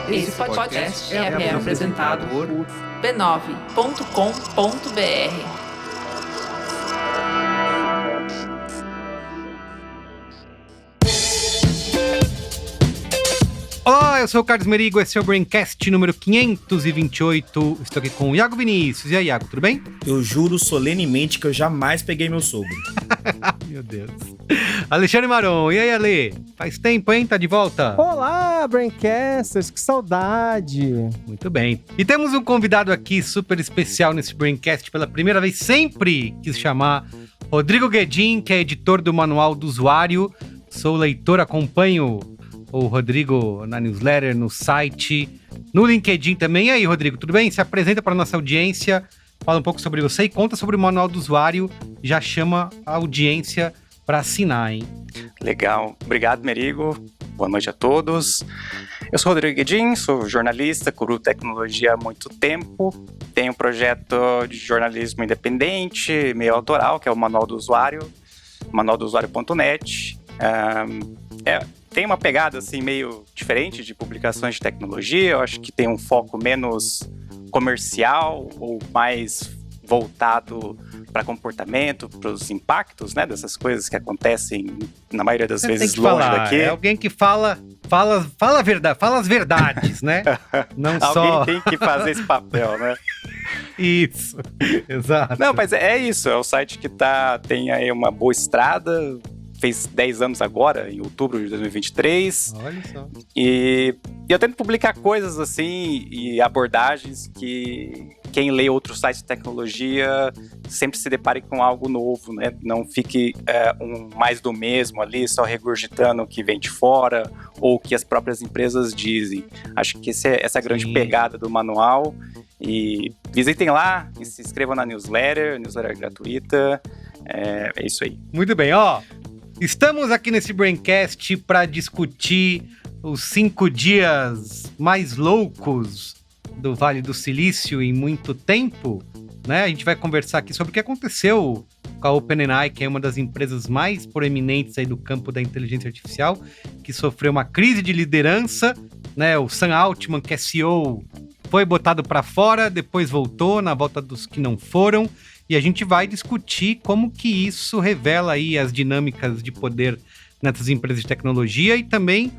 Esse podcast é apresentado por b9.com.br. Olá, eu sou o Carlos Merigo, esse é o Braincast número 528. Estou aqui com o Iago Vinícius. E aí, Iago, tudo bem? Eu juro solenemente que eu jamais peguei meu sogro. Meu Deus. Alexandre Maron, e aí, Ale? Faz tempo, hein? Tá de volta? Olá, Braincasters, que saudade! Muito bem. E temos um convidado aqui super especial nesse Braincast pela primeira vez. Sempre quis chamar Rodrigo Guedin, que é editor do Manual do Usuário. Sou leitor, acompanho o Rodrigo na newsletter, no site, no LinkedIn também. E aí, Rodrigo, tudo bem? Se apresenta para a nossa audiência, fala um pouco sobre você e conta sobre o Manual do Usuário. Já chama a audiência para assinar, hein? Legal. Obrigado, Merigo. Boa noite a todos. Eu sou o Rodrigo Guedin, sou jornalista, cubro tecnologia há muito tempo. Tenho um projeto de jornalismo independente, meio autoral, que é o Manual do Usuário, manualdosuario.net. Tem uma pegada assim meio diferente de publicações de tecnologia. Eu acho que tem um foco menos comercial ou mais voltado para comportamento, para os impactos, né, dessas coisas que acontecem na maioria das vezes longe daqui. É alguém que fala a verdade, fala as verdades, né? Não só. Alguém tem que fazer esse papel, né? Isso, exato. Não, mas é isso. É um site que tem aí uma boa estrada. Fez 10 anos agora, em outubro de 2023. Olha só. E eu tento publicar coisas assim e abordagens que quem lê outros sites de tecnologia sempre se depare com algo novo, né? Não fique mais do mesmo ali, só regurgitando o que vem de fora ou o que as próprias empresas dizem. Acho que essa é a grande pegada do manual. E visitem lá, e se inscrevam na newsletter gratuita. É isso aí. Muito bem, ó. Estamos aqui nesse Braincast para discutir os 5 dias mais loucos do Vale do Silício em muito tempo, né? A gente vai conversar aqui sobre o que aconteceu com a OpenAI, que é uma das empresas mais proeminentes aí do campo da inteligência artificial, que sofreu uma crise de liderança, né? O Sam Altman, que é CEO, foi botado para fora, depois voltou na volta dos que não foram. E a gente vai discutir como que isso revela aí as dinâmicas de poder nessas empresas de tecnologia e também,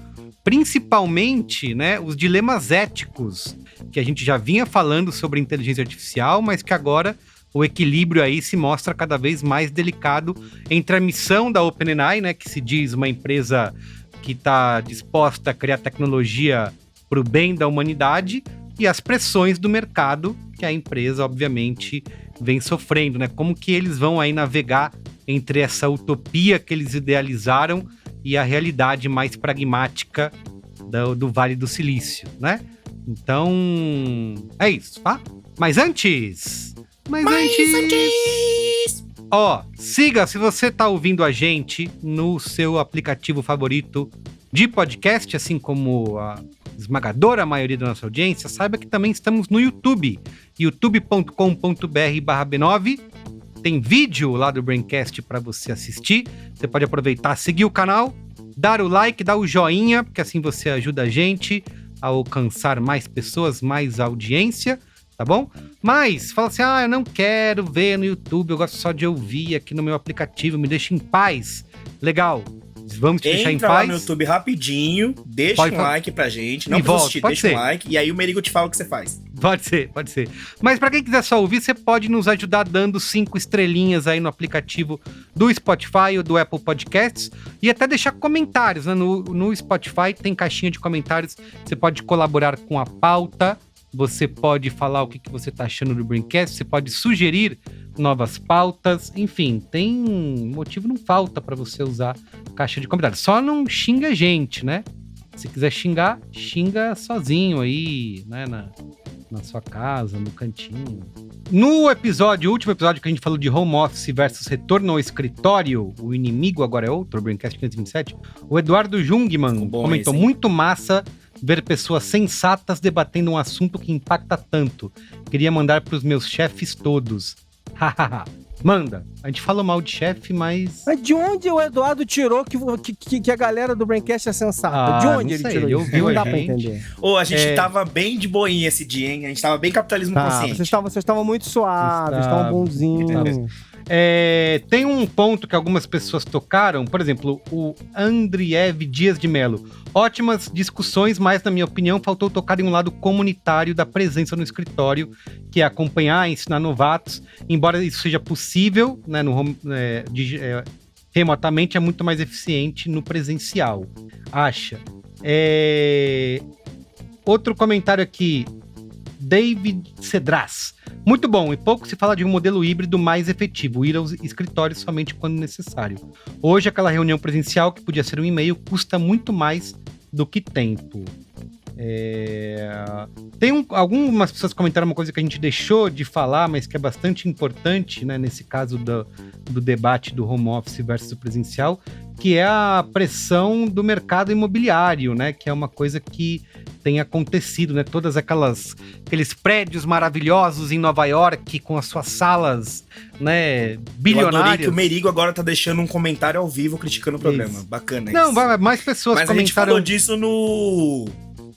principalmente, né, os dilemas éticos que a gente já vinha falando sobre inteligência artificial, mas que agora o equilíbrio aí se mostra cada vez mais delicado entre a missão da OpenAI, né, que se diz uma empresa que está disposta a criar tecnologia para o bem da humanidade, e as pressões do mercado que a empresa, obviamente, vem sofrendo, né? Como que eles vão aí navegar entre essa utopia que eles idealizaram e a realidade mais pragmática do Vale do Silício, né? Então, é isso, tá? Mas antes... Ó, siga, se você tá ouvindo a gente no seu aplicativo favorito de podcast, assim como a esmagadora maioria da nossa audiência, saiba que também estamos no YouTube, youtube.com.br/b9. Tem vídeo lá do Braincast para você assistir. Você pode aproveitar, seguir o canal, dar o like, dar o joinha, porque assim você ajuda a gente a alcançar mais pessoas, mais audiência, tá bom? Mas, fala assim, eu não quero ver no YouTube, eu gosto só de ouvir aqui no meu aplicativo, me deixa em paz. Legal. Vamos te deixar em paz. Entra lá no YouTube rapidinho, deixa um like pra gente. Não precisa assistir, deixa um like. E aí o Merigo te fala o que você faz. Pode ser. Mas pra quem quiser só ouvir, você pode nos ajudar dando 5 estrelinhas aí no aplicativo do Spotify ou do Apple Podcasts. E até deixar comentários, né? No Spotify tem caixinha de comentários. Você pode colaborar com a pauta. Você pode falar o que você tá achando do Braincast. Você pode sugerir novas pautas, enfim, tem motivo, não falta para você usar caixa de comentários. Só não xinga a gente, né? Se quiser xingar, xinga sozinho aí, né? Na sua casa, no cantinho. No último episódio que a gente falou de home office versus retorno ao escritório, o inimigo agora é outro, o Braincast 527, o Eduardo Jungmann comentou, muito massa ver pessoas sensatas debatendo um assunto que impacta tanto. Queria mandar para os meus chefes todos. Manda. A gente falou mal de chefe, mas... Mas de onde o Eduardo tirou que a galera do Braincast é sensata? De onde ele tirou isso? Não dá pra entender. A gente tava bem de boinha esse dia, hein? A gente tava bem capitalismo consciente. Vocês estavam muito suaves, estavam bonzinhos. Tem um ponto que algumas pessoas tocaram, por exemplo, o Andriev Dias de Melo. Ótimas discussões, mas, na minha opinião, faltou tocar em um lado comunitário da presença no escritório, que é acompanhar, ensinar novatos. Embora isso seja possível, né, remotamente, é muito mais eficiente no presencial. Acha? Outro comentário aqui, David Cedras. Muito bom, e pouco se fala de um modelo híbrido mais efetivo, ir aos escritórios somente quando necessário. Hoje, aquela reunião presencial, que podia ser um e-mail, custa muito mais do que tempo. Algumas pessoas comentaram uma coisa que a gente deixou de falar, mas que é bastante importante, né, nesse caso do debate do home office versus o presencial, que é a pressão do mercado imobiliário, né, que é uma coisa que tem acontecido, né, todas aqueles prédios maravilhosos em Nova York, com as suas salas, né, bilionárias. Eu adorei que o Merigo agora tá deixando um comentário ao vivo criticando o programa. Isso. Bacana isso. Não, mais pessoas comentaram... Mas a gente falou disso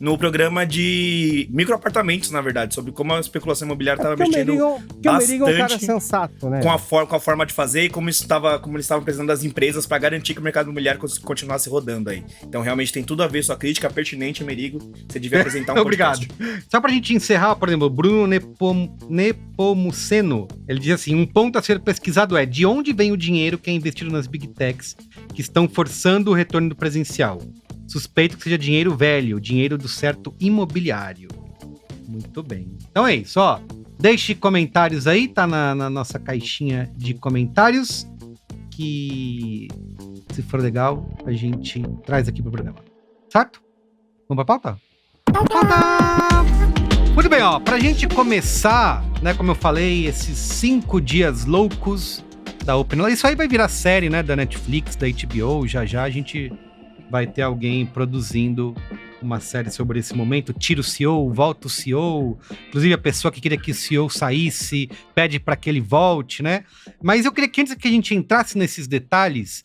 no programa de microapartamentos, na verdade, sobre como a especulação imobiliária estava mexendo bastante. O Merigo é um cara sensato, né? Com a forma de fazer e como eles estavam precisando das empresas para garantir que o mercado imobiliário continuasse rodando aí. Então, realmente, tem tudo a ver, sua crítica pertinente, Merigo. Você devia apresentar um Obrigado. Podcast. Só pra gente encerrar, por exemplo, o Bruno Nepomuceno, ele diz assim, um ponto a ser pesquisado é de onde vem o dinheiro que é investido nas Big Techs que estão forçando o retorno do presencial. Suspeito que seja dinheiro velho, dinheiro do certo imobiliário. Muito bem. Então é isso, ó. Deixe comentários aí, tá na nossa caixinha de comentários, que se for legal, a gente traz aqui pro programa. Certo? Vamos pra pauta? Pauta! Muito bem, ó. Pra gente começar, né, como eu falei, esses 5 dias loucos da OpenAI, isso aí vai virar série, né, da Netflix, da HBO, já a gente... vai ter alguém produzindo uma série sobre esse momento, tira o CEO, volta o CEO, inclusive a pessoa que queria que o CEO saísse, pede para que ele volte, né? Mas eu queria que antes que a gente entrasse nesses detalhes,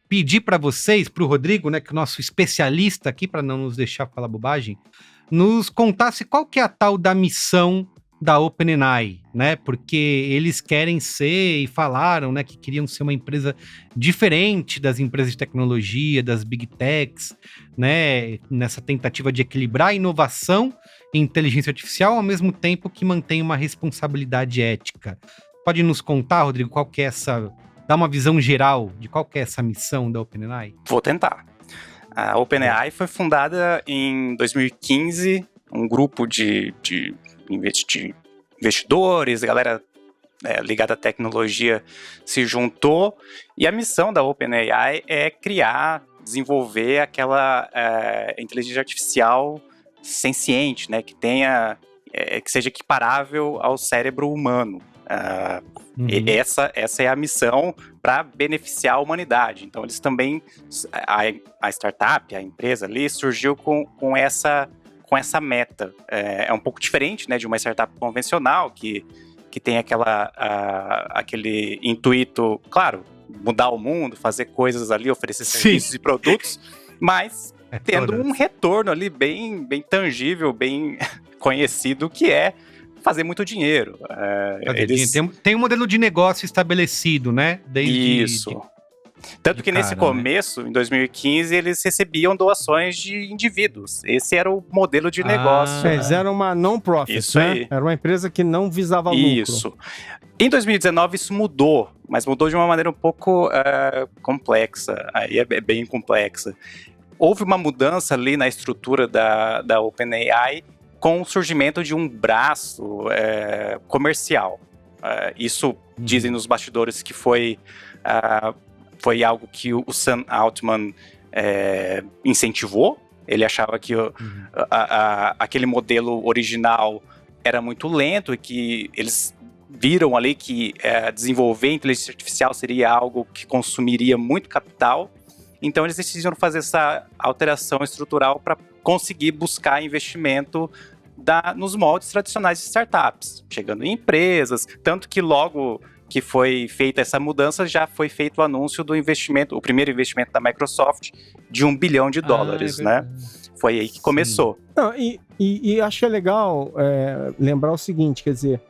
pedir para vocês, para o Rodrigo, né, que é o nosso especialista aqui, para não nos deixar falar bobagem, nos contasse qual que é a tal da missão da OpenAI, né? Porque eles querem ser e falaram, né, que queriam ser uma empresa diferente das empresas de tecnologia, das Big Techs, né? Nessa tentativa de equilibrar a inovação e inteligência artificial ao mesmo tempo que mantém uma responsabilidade ética. Pode nos contar, Rodrigo, qual que é dar uma visão geral de qual que é essa missão da OpenAI? Vou tentar. A OpenAI foi fundada em 2015, um grupo de investidores, a galera ligada à tecnologia se juntou, e a missão da OpenAI é desenvolver aquela inteligência artificial senciente, né, que seja equiparável ao cérebro humano. Essa é a missão para beneficiar a humanidade. Então eles também, a startup, a empresa ali, surgiu com essa meta. É um pouco diferente, né, de uma startup convencional que tem aquele intuito, claro, mudar o mundo, fazer coisas ali, oferecer serviços e produtos, mas tendo um retorno ali bem, bem tangível, bem conhecido, que é fazer muito dinheiro. Tem um modelo de negócio estabelecido, né? Isso. Tanto que nesse começo, em 2015, eles recebiam doações de indivíduos. Esse era o modelo de negócio. Eles eram uma non-profit, isso, né? Aí. Era uma empresa que não visava lucro. Isso. Em 2019, isso mudou, mas mudou de uma maneira um pouco complexa. Aí é bem complexa. Houve uma mudança ali na estrutura da OpenAI com o surgimento de um braço comercial. Isso dizem nos bastidores que foi algo que o Sam Altman incentivou. Ele achava que aquele modelo original era muito lento e que eles viram ali que desenvolver inteligência artificial seria algo que consumiria muito capital. Então eles decidiram fazer essa alteração estrutural para conseguir buscar investimento nos moldes tradicionais de startups, chegando em empresas, tanto que logo que foi feita essa mudança, já foi feito o anúncio do investimento, o primeiro investimento da Microsoft de $1 bilhão, né? Foi aí que começou. Não, e acho que é legal lembrar o seguinte, quer dizer,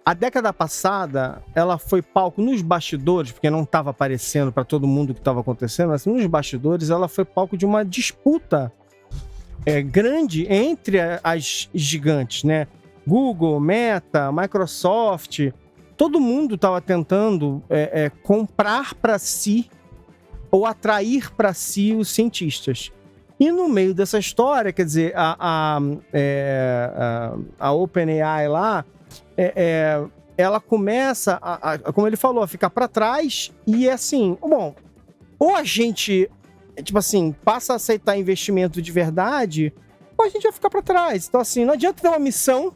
a década passada, ela foi palco nos bastidores, porque não estava aparecendo para todo mundo o que estava acontecendo, mas nos bastidores ela foi palco de uma disputa grande entre as gigantes, né? Google, Meta, Microsoft, todo mundo estava tentando comprar para si ou atrair para si os cientistas. E no meio dessa história, quer dizer, a OpenAI lá, ela começa, como ele falou, a ficar para trás e assim, bom, ou a gente, tipo assim, passa a aceitar investimento de verdade, ou a gente vai ficar para trás. Então assim, não adianta ter uma missão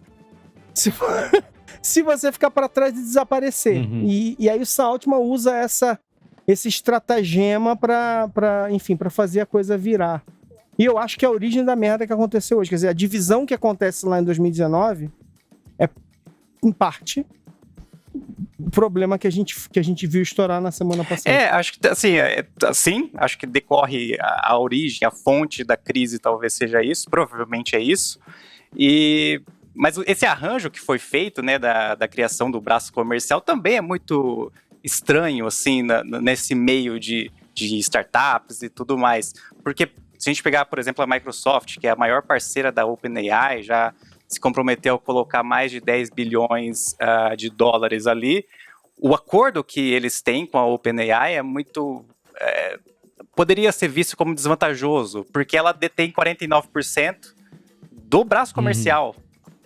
se você ficar para trás e desaparecer. Uhum. E aí o Sam Altman usa esse estratagema para fazer a coisa virar. E eu acho que é a origem da merda que aconteceu hoje. Quer dizer, a divisão que acontece lá em 2019 é, em parte, o problema que a gente viu estourar na semana passada. Acho que assim, acho que decorre a origem, a fonte da crise talvez seja isso, provavelmente é isso. Mas esse arranjo que foi feito, né, da criação do braço comercial também é muito estranho, assim, nesse meio de startups e tudo mais. Porque se a gente pegar, por exemplo, a Microsoft, que é a maior parceira da OpenAI, já se comprometeu a colocar mais de 10 bilhões de dólares ali, o acordo que eles têm com a OpenAI é muito... poderia ser visto como desvantajoso, porque ela detém 49% do braço comercial.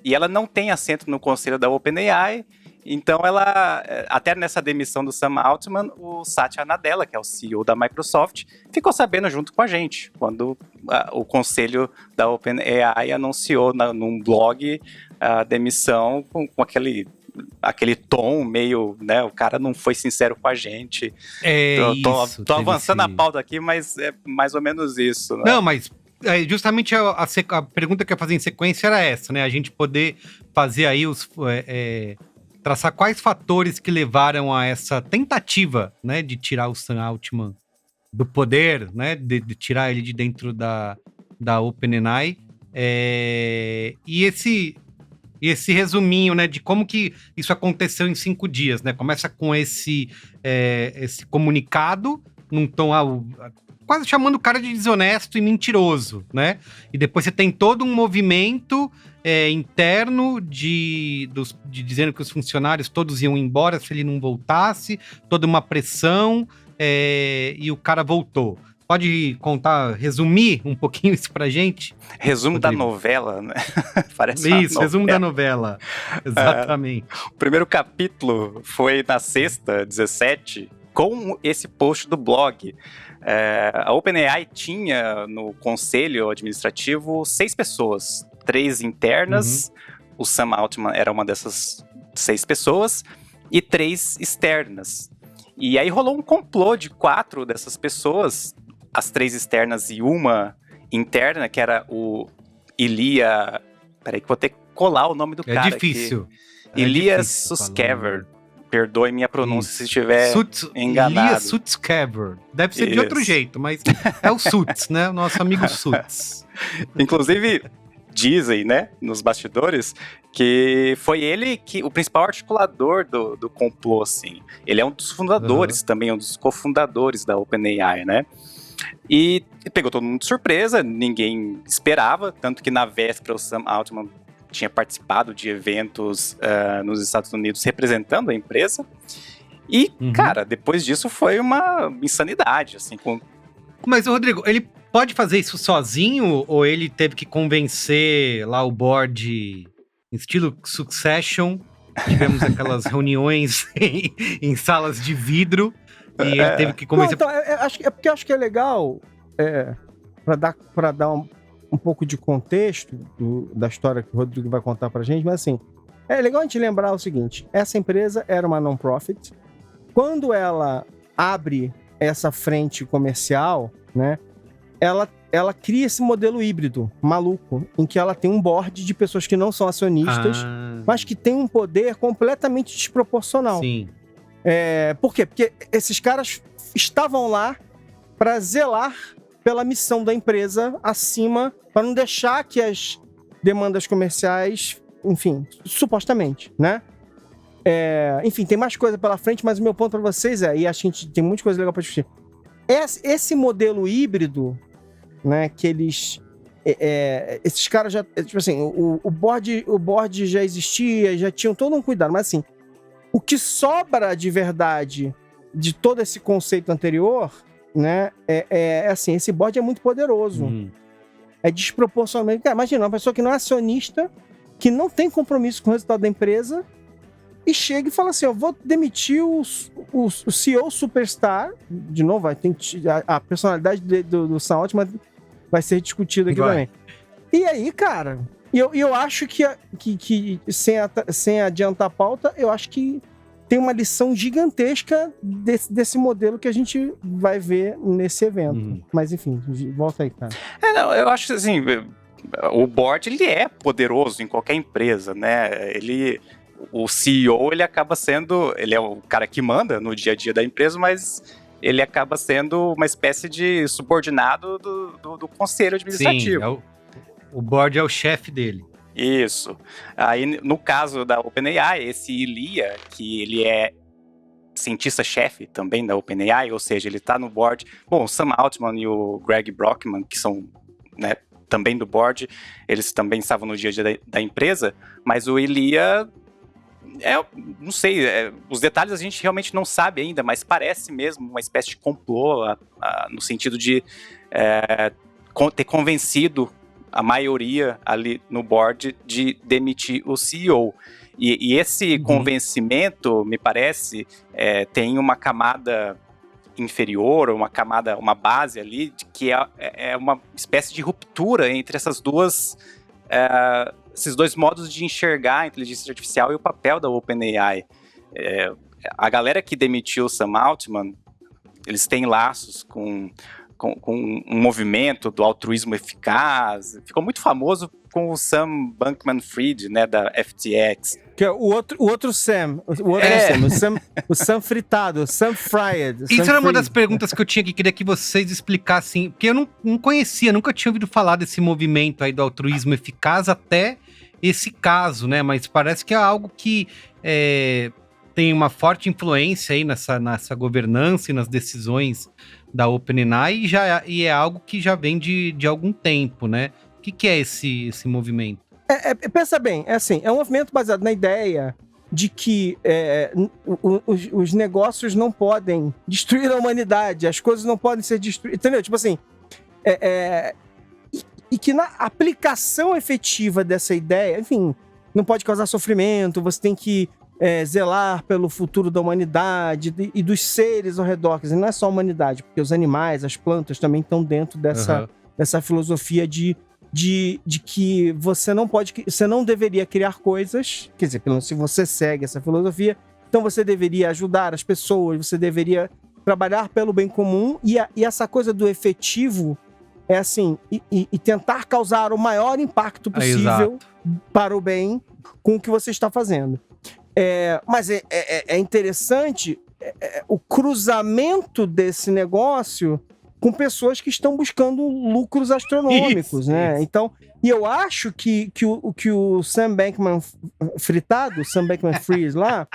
E ela não tem assento no conselho da OpenAI. Então, ela, até nessa demissão do Sam Altman, o Satya Nadella, que é o CEO da Microsoft, ficou sabendo junto com a gente, quando o conselho da OpenAI anunciou num blog a demissão com aquele tom meio, né, o cara não foi sincero com a gente. Tô avançando a pauta aqui, mas é mais ou menos isso. Né? Não, mas justamente a pergunta que eu ia fazer em sequência era essa, né? A gente poder fazer aí traçar quais fatores que levaram a essa tentativa, né, de tirar o Sam Altman do poder, né, de tirar ele de dentro da OpenAI, e esse resuminho, né, de como que isso aconteceu em 5 dias, né? Começa com esse comunicado num tom quase chamando o cara de desonesto e mentiroso, né? E depois você tem todo um movimento interno de dizendo que os funcionários todos iam embora se ele não voltasse, toda uma pressão, e o cara voltou. Pode resumir um pouquinho isso pra gente? Resumo da novela, né? Parece isso, resumo da novela. Exatamente. O primeiro capítulo foi na sexta, 17, com esse post do blog. A OpenAI tinha no conselho administrativo 6 pessoas, 3 internas, o Sam Altman era uma dessas 6 pessoas, e 3 externas. E aí rolou um complô de 4 dessas pessoas, as 3 externas e uma interna, que era o Ilya... Peraí que vou ter que colar o nome do cara aqui. Difícil. Ilya Sutskever. Perdoe minha pronúncia se estiver enganado. Ilya Sutskever. Deve ser de outro jeito, mas é o Suts, né? O nosso amigo Suts. Inclusive, dizem, né, nos bastidores, que foi ele o principal articulador do complô, assim. Ele é um dos fundadores também, um dos cofundadores da OpenAI, né? E pegou todo mundo de surpresa, ninguém esperava, tanto que na véspera o Sam Altman tinha participado de eventos nos Estados Unidos representando a empresa. E, cara, depois disso foi uma insanidade, assim. Mas, Rodrigo, ele pode fazer isso sozinho ou ele teve que convencer lá o board em estilo Succession? Tivemos aquelas reuniões em salas de vidro e ele teve que convencer... Não, então, porque eu acho que é legal, para dar um pouco de contexto da história que o Rodrigo vai contar pra gente, mas assim, é legal a gente lembrar o seguinte, essa empresa era uma non-profit, quando ela abre essa frente comercial, né, ela cria esse modelo híbrido, maluco, em que ela tem um board de pessoas que não são acionistas, mas que tem um poder completamente desproporcional. Sim. Por quê? Porque esses caras estavam lá para zelar pela missão da empresa acima, para não deixar que as demandas comerciais, enfim, supostamente, né? Enfim, tem mais coisa pela frente, mas o meu ponto para vocês e acho que a gente tem muita coisa legal para discutir. Esse modelo híbrido, né, que esses caras já, tipo assim, o board já existia, já tinham todo um cuidado, mas assim, o que sobra de verdade de todo esse conceito anterior, né, assim, esse board é muito poderoso. É desproporcionalmente. Imagina, uma pessoa que não é acionista, que não tem compromisso com o resultado da empresa, e chega e fala assim, eu vou demitir o CEO Superstar, de novo, a personalidade do Sam Altman vai ser discutida aqui também. E aí, cara, eu acho que sem adiantar a pauta, eu acho que tem uma lição gigantesca desse modelo que a gente vai ver nesse evento. Mas enfim, volta aí, cara. Não, eu acho que assim, o board ele é poderoso em qualquer empresa, né? O CEO, ele acaba sendo, ele é o cara que manda no dia a dia da empresa, mas ele acaba sendo uma espécie de subordinado do conselho administrativo. Sim, o board é o chefe dele. Isso. Aí, no caso da OpenAI, esse Ilya, que ele é cientista-chefe também da OpenAI, ou seja, ele está no board. Bom, o Sam Altman e o Greg Brockman, que são, né, também do board, eles também estavam no dia a dia da empresa, mas o Ilya, não sei, os detalhes a gente realmente não sabe ainda, mas parece mesmo uma espécie de complô, no sentido de ter convencido a maioria ali no board de demitir o CEO. E esse convencimento, me parece, tem uma camada inferior, uma base ali, que é uma espécie de ruptura entre esses dois modos de enxergar a inteligência artificial e o papel da OpenAI. A galera que demitiu o Sam Altman, eles têm laços com um movimento do altruísmo eficaz. Ficou muito famoso com o Sam Bankman-Fried, né, da FTX. Que é o outro Sam. O Sam fritado, Sam Fried. Isso era uma das perguntas que eu tinha que queria que vocês explicassem, porque eu não conhecia, nunca tinha ouvido falar desse movimento aí do altruísmo eficaz até esse caso, né? Mas parece que é algo que tem uma forte influência aí nessa governança e nas decisões da OpenAI e é algo que já vem de algum tempo, né? O que é esse movimento? Pensa bem, é um movimento baseado na ideia de que os negócios não podem destruir a humanidade, as coisas não podem ser destruídas, entendeu? Tipo assim, e que na aplicação efetiva dessa ideia, enfim, não pode causar sofrimento, você tem que zelar pelo futuro da humanidade e dos seres ao redor, quer dizer, não é só a humanidade, porque os animais, as plantas também estão dentro dessa filosofia de que você não deveria criar coisas, quer dizer, pelo menos se você segue essa filosofia, então você deveria ajudar as pessoas, você deveria trabalhar pelo bem comum, e essa coisa do efetivo é assim, e tentar causar o maior impacto possível para o bem com o que você está fazendo. Mas é interessante o cruzamento desse negócio com pessoas que estão buscando lucros astronômicos, né? Isso. Então, e eu acho que o Sam Bankman-Fried lá,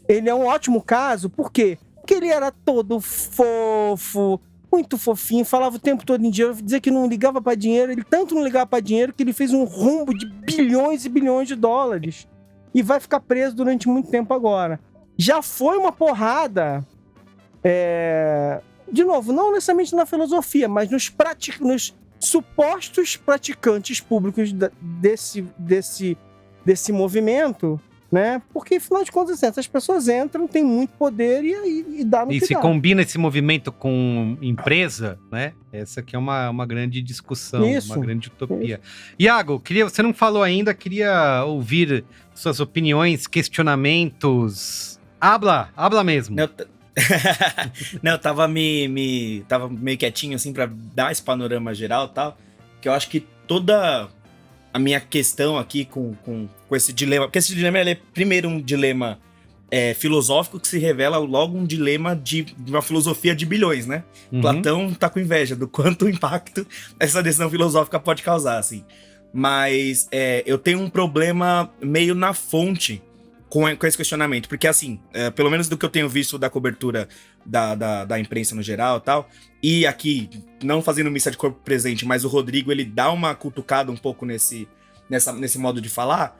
ele é um ótimo caso, por quê? Porque ele era todo fofo, muito fofinho, falava o tempo todo em dinheiro, dizia que não ligava para dinheiro, ele tanto não ligava para dinheiro que ele fez um rombo de bilhões e bilhões de dólares e vai ficar preso durante muito tempo agora. Já foi uma porrada, de novo, não necessariamente na filosofia, mas nos supostos praticantes públicos desse movimento, né? Porque, afinal de contas, essas pessoas entram, têm muito poder e dá no que dá. E se combina esse movimento com empresa, né? Essa aqui é uma grande discussão, uma grande utopia. Iago, você não falou ainda, queria ouvir suas opiniões, questionamentos. Habla mesmo. Não, eu tava tava meio quietinho, assim, pra dar esse panorama geral e tal, que eu acho que toda a minha questão aqui com esse dilema, porque esse dilema, ele é primeiro um dilema filosófico que se revela logo um dilema de uma filosofia de bilhões, né? Platão tá com inveja do quanto impacto essa decisão filosófica pode causar, assim. Mas eu tenho um problema meio na fonte com esse questionamento, porque assim, pelo menos do que eu tenho visto da cobertura da imprensa no geral e tal, e aqui, não fazendo missa de corpo presente, mas o Rodrigo, ele dá uma cutucada um pouco nesse modo de falar.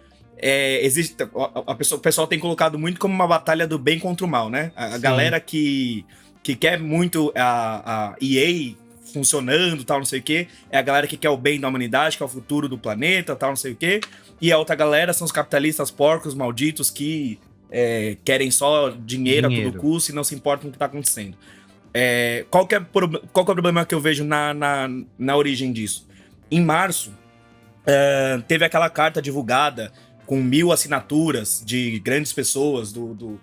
O pessoal tem colocado muito como uma batalha do bem contra o mal, né? A galera que quer muito a EA funcionando, tal, não sei o quê, é a galera que quer o bem da humanidade, que é o futuro do planeta, tal, não sei o quê, e a outra galera são os capitalistas porcos, malditos, que querem só dinheiro a todo custo e não se importam com o que tá acontecendo. Qual que é o problema que eu vejo na origem disso? Em março, teve aquela carta divulgada com 1.000 assinaturas de grandes pessoas do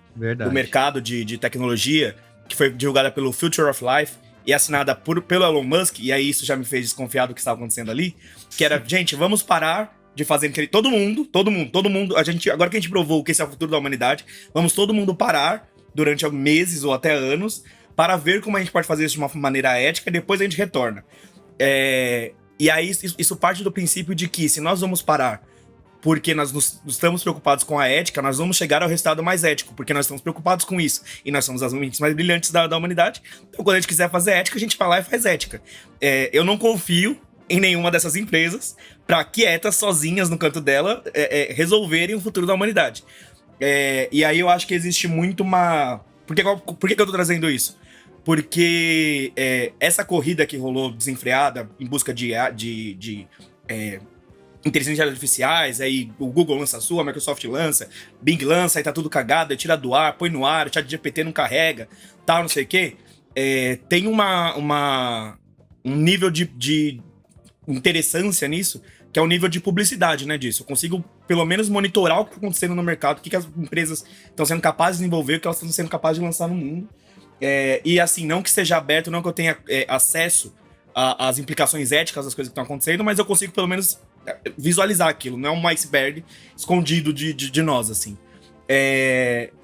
mercado de tecnologia, que foi divulgada pelo Future of Life e assinada pelo Elon Musk, e aí isso já me fez desconfiar do que estava acontecendo ali, que era, gente, vamos parar de fazer todo mundo, agora que a gente provou que esse é o futuro da humanidade, vamos todo mundo parar durante meses ou até anos para ver como a gente pode fazer isso de uma maneira ética e depois a gente retorna. E aí isso parte do princípio de que se nós vamos parar porque nós estamos preocupados com a ética, nós vamos chegar ao resultado mais ético, porque nós estamos preocupados com isso. E nós somos as mentes mais brilhantes da humanidade. Então, quando a gente quiser fazer ética, a gente vai lá e faz ética. Eu não confio em nenhuma dessas empresas para quietas, sozinhas no canto dela, resolverem o futuro da humanidade. E aí eu acho que existe muito uma... Por que eu tô trazendo isso? Porque essa corrida que rolou desenfreada em busca de inteligências artificiais, aí o Google lança a sua, a Microsoft lança, Bing lança, aí tá tudo cagado, aí tira do ar, põe no ar, o ChatGPT não carrega, tal, não sei o quê. Tem um nível de interessância nisso, que é o nível de publicidade, né, disso. Eu consigo, pelo menos, monitorar o que tá acontecendo no mercado, o que as empresas estão sendo capazes de desenvolver, o que elas estão sendo capazes de lançar no mundo. E assim, não que seja aberto, não que eu tenha acesso às implicações éticas das coisas que estão acontecendo, mas eu consigo, pelo menos, visualizar aquilo. Não é um iceberg escondido de nós, assim.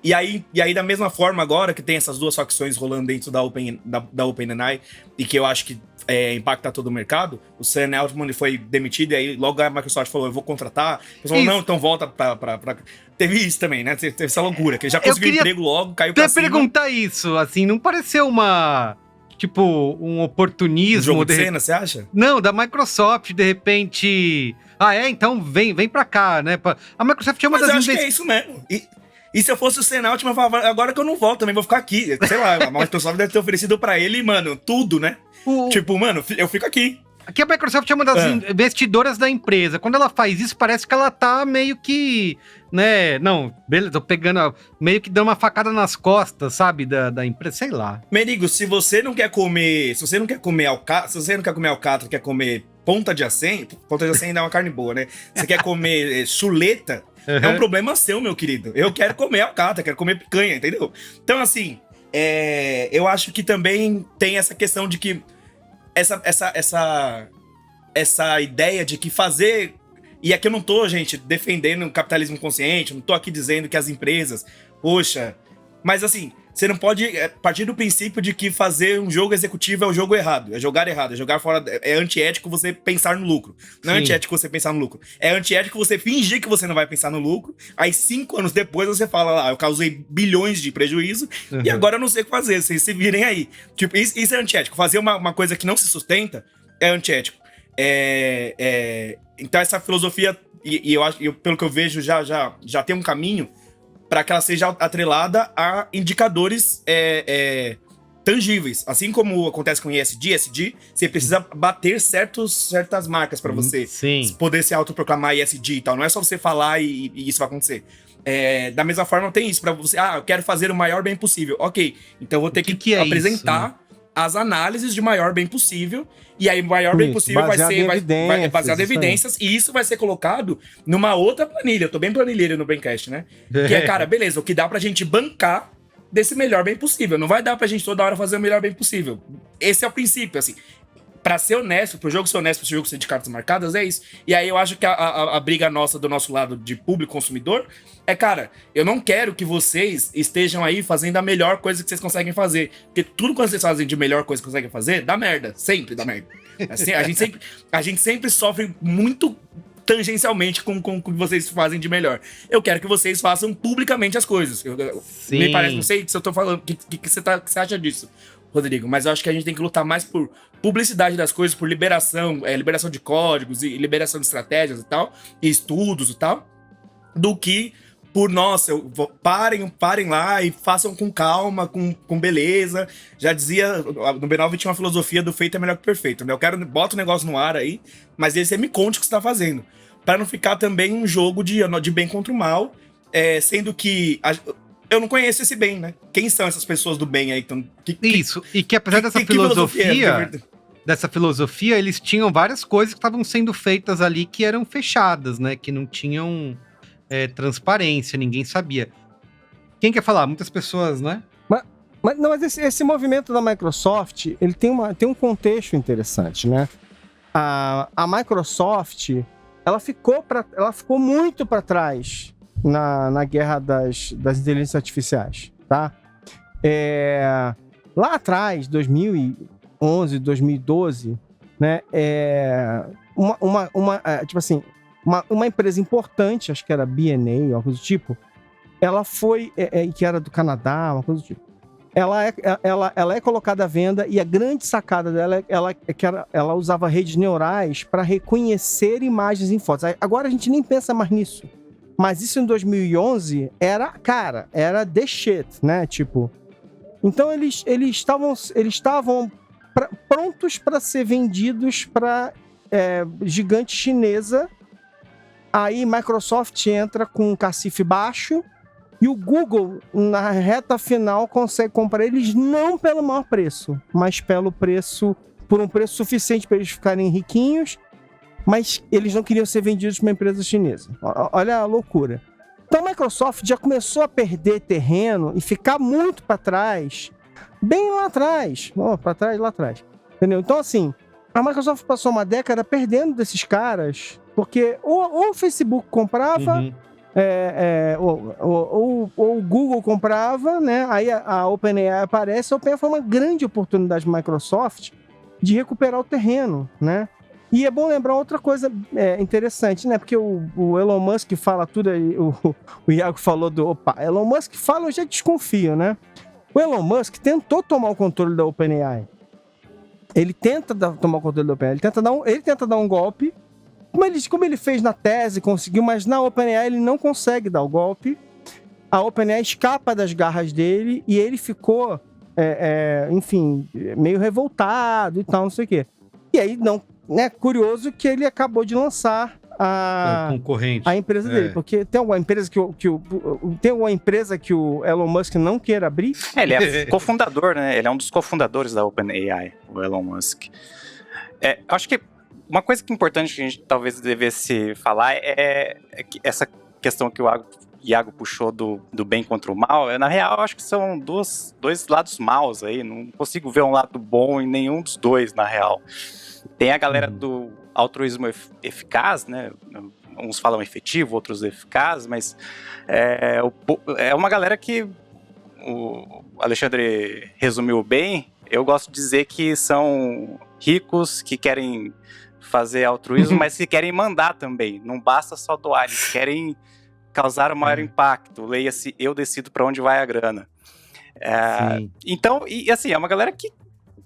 E aí, da mesma forma, agora que tem essas duas facções rolando dentro da OpenAI, e que eu acho que impacta todo o mercado, o Sam Altman foi demitido, e aí logo a Microsoft falou, eu vou contratar. Eles falaram, não, então volta pra... Teve isso também, né? Teve essa loucura, que ele já conseguiu emprego logo, caiu pra cima. Eu queria perguntar isso, assim, não pareceu um oportunismo... Um jogo de cena, você acha? Não, da Microsoft, de repente... Então vem pra cá, né? A Microsoft é uma das... Mas eu acho que é isso mesmo. E se eu fosse o Senalt, eu falava, agora que eu não volto também, vou ficar aqui. Sei lá, a Microsoft deve ter oferecido pra ele, mano, tudo, né? Tipo, mano, eu fico aqui. Aqui a Microsoft é uma das investidoras da empresa. Quando ela faz isso, parece que ela tá meio que, né? Não, beleza, tô pegando, meio que dando uma facada nas costas, sabe? Da empresa, sei lá. Merigo, se você não quer comer alcatra, quer comer ponta de acém ainda é uma carne boa, né? Você quer comer chuleta, é um problema seu, meu querido. Eu quero comer alcatra, quero comer picanha, entendeu? Então, assim, eu acho que também tem essa questão de que essa ideia de que fazer... E aqui eu não tô, gente, defendendo o capitalismo consciente, não tô aqui dizendo que as empresas... Poxa... Mas assim, você não pode partir do princípio de que fazer um jogo executivo é o jogo errado, é jogar errado, é jogar fora... É antiético você pensar no lucro. Não é antiético você pensar no lucro. É antiético você fingir que você não vai pensar no lucro, aí 5 anos depois você fala, eu causei bilhões de prejuízo, e agora eu não sei o que fazer, vocês se virem aí. Tipo, isso é antiético. Fazer uma coisa que não se sustenta é antiético. Então essa filosofia, e eu acho, pelo que eu vejo, já tem um caminho para que ela seja atrelada a indicadores tangíveis. Assim como acontece com ESG, ESG, você precisa bater certas marcas para você poder se autoproclamar ESG e tal. Não é só você falar e isso vai acontecer. Da mesma forma, tem isso para você. Eu quero fazer o maior bem possível. Ok, então eu vou ter que apresentar as análises de maior bem possível, e aí o maior bem possível vai ser baseado em evidências, e isso vai ser colocado numa outra planilha. Eu tô bem planilheiro no Braincast, né? Que cara, beleza, o que dá pra gente bancar desse melhor bem possível. Não vai dar pra gente toda hora fazer o melhor bem possível. Esse é o princípio, assim. pra ser honesto, pro jogo ser honesto, pro jogo ser de cartas marcadas, é isso. E aí eu acho que a briga nossa do nosso lado de público consumidor é, cara, eu não quero que vocês estejam aí fazendo a melhor coisa que vocês conseguem fazer. Porque tudo que vocês fazem de melhor coisa que conseguem fazer, dá merda. Sempre dá merda. Assim, a gente sempre sofre muito tangencialmente com o que vocês fazem de melhor. Eu quero que vocês façam publicamente as coisas. Me parece, não sei se eu tô falando, o que você acha disso, Rodrigo? Mas eu acho que a gente tem que lutar mais por publicidade das coisas, por liberação de códigos e liberação de estratégias e tal, e estudos e tal, do que por, nossa, parem lá e façam com calma, com beleza. Já dizia, no B9 tinha uma filosofia do feito é melhor que perfeito, né? Eu quero, bota o negócio no ar aí, mas aí você me conte o que você tá fazendo. Pra não ficar também um jogo de bem contra o mal, sendo que eu não conheço esse bem, né? Quem são essas pessoas do bem aí? Isso, e que apesar dessa filosofia, eles tinham várias coisas que estavam sendo feitas ali que eram fechadas, né? Que não tinham transparência, ninguém sabia. Quem quer falar? Muitas pessoas, né? Mas esse movimento da Microsoft, ele tem um contexto interessante, né? A Microsoft, ela ficou muito para trás na guerra das inteligências artificiais, tá? Lá atrás, 2011, 2012, né? Tipo assim, uma empresa importante, acho que era BNA, uma coisa do tipo, ela foi, que era do Canadá, uma coisa do tipo, ela é colocada à venda, e a grande sacada dela é que ela usava redes neurais para reconhecer imagens em fotos. Agora a gente nem pensa mais nisso. Mas isso em 2011 era the shit, né? Tipo, então eles estavam prontos para ser vendidos para gigante chinesa. Aí Microsoft entra com um cacife baixo e o Google, na reta final, consegue comprar eles não pelo maior preço, mas por um preço suficiente para eles ficarem riquinhos, mas eles não queriam ser vendidos para uma empresa chinesa. Olha a loucura. Então a Microsoft já começou a perder terreno e ficar muito para trás, bem lá atrás. Lá atrás. Entendeu? Então, assim, a Microsoft passou uma década perdendo desses caras, porque ou o Facebook comprava, ou o Google comprava, né? Aí a OpenAI aparece. A OpenAI foi uma grande oportunidade da Microsoft de recuperar o terreno, né? E é bom lembrar outra coisa interessante, né? Porque o Elon Musk fala tudo aí, o Iago falou Elon Musk fala, eu já desconfio, né? O Elon Musk tentou tomar o controle da OpenAI. Ele tenta tomar o controle da OpenAI, ele tenta dar um golpe, como ele fez na tese, conseguiu, mas na OpenAI ele não consegue dar o golpe. A OpenAI escapa das garras dele e ele ficou, enfim, meio revoltado e tal, não sei o quê. E aí, curioso que ele acabou de lançar a empresa dele, porque tem alguma empresa que o Elon Musk não queira abrir? Ele é cofundador, né? Ele é um dos cofundadores da OpenAI, o Elon Musk. Acho que uma coisa que é importante que a gente talvez devesse falar é que essa questão que o Iago puxou do bem contra o mal, na real, eu acho que são dois lados maus aí, não consigo ver um lado bom em nenhum dos dois, na real. Tem a galera do altruísmo eficaz, né? Uns falam efetivo, outros eficaz, mas é uma galera que o Alexandre resumiu bem. Eu gosto de dizer que são ricos que querem fazer altruísmo, mas que querem mandar também. Não basta só doar, eles querem causar o maior impacto. Leia-se, eu decido para onde vai a grana. Então, e assim, é uma galera que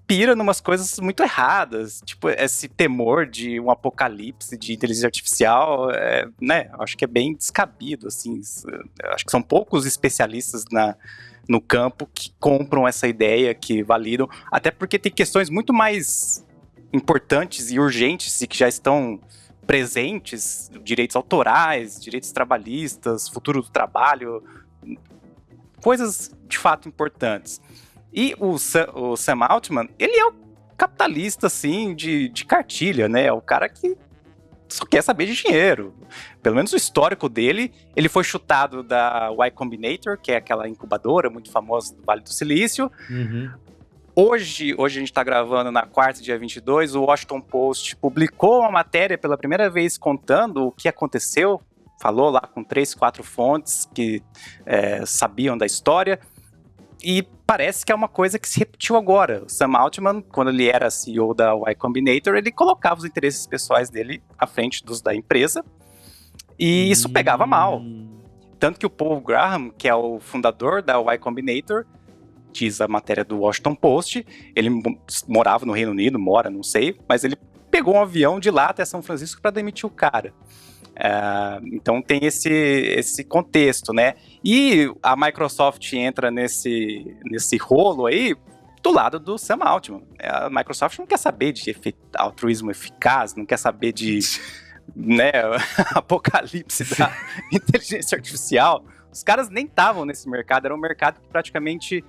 pira numas coisas muito erradas, tipo esse temor de um apocalipse de inteligência artificial, né? Acho que é bem descabido, assim. Acho que são poucos especialistas no campo que compram essa ideia, que validam, até porque tem questões muito mais importantes e urgentes e que já estão presentes, direitos autorais, direitos trabalhistas, futuro do trabalho, coisas de fato importantes. E o Sam Altman, ele é o capitalista, assim, de cartilha, né? É o cara que só quer saber de dinheiro. Pelo menos o histórico dele, ele foi chutado da Y Combinator, que é aquela incubadora muito famosa do Vale do Silício. Hoje a gente está gravando na quarta, dia 22, o Washington Post publicou uma matéria pela primeira vez contando o que aconteceu, falou lá com 3, 4 fontes que sabiam da história, e parece que é uma coisa que se repetiu agora. O Sam Altman, quando ele era CEO da Y Combinator, ele colocava os interesses pessoais dele à frente dos da empresa, e isso pegava mal. Tanto que o Paul Graham, que é o fundador da Y Combinator, diz a matéria do Washington Post, ele morava no Reino Unido, não sei, mas ele pegou um avião de lá até São Francisco para demitir o cara. Então tem esse contexto, né? E a Microsoft entra nesse rolo aí do lado do Sam Altman. A Microsoft não quer saber de altruísmo eficaz, não quer saber de né, apocalipse da inteligência artificial. Os caras nem estavam nesse mercado, era um mercado que praticamente,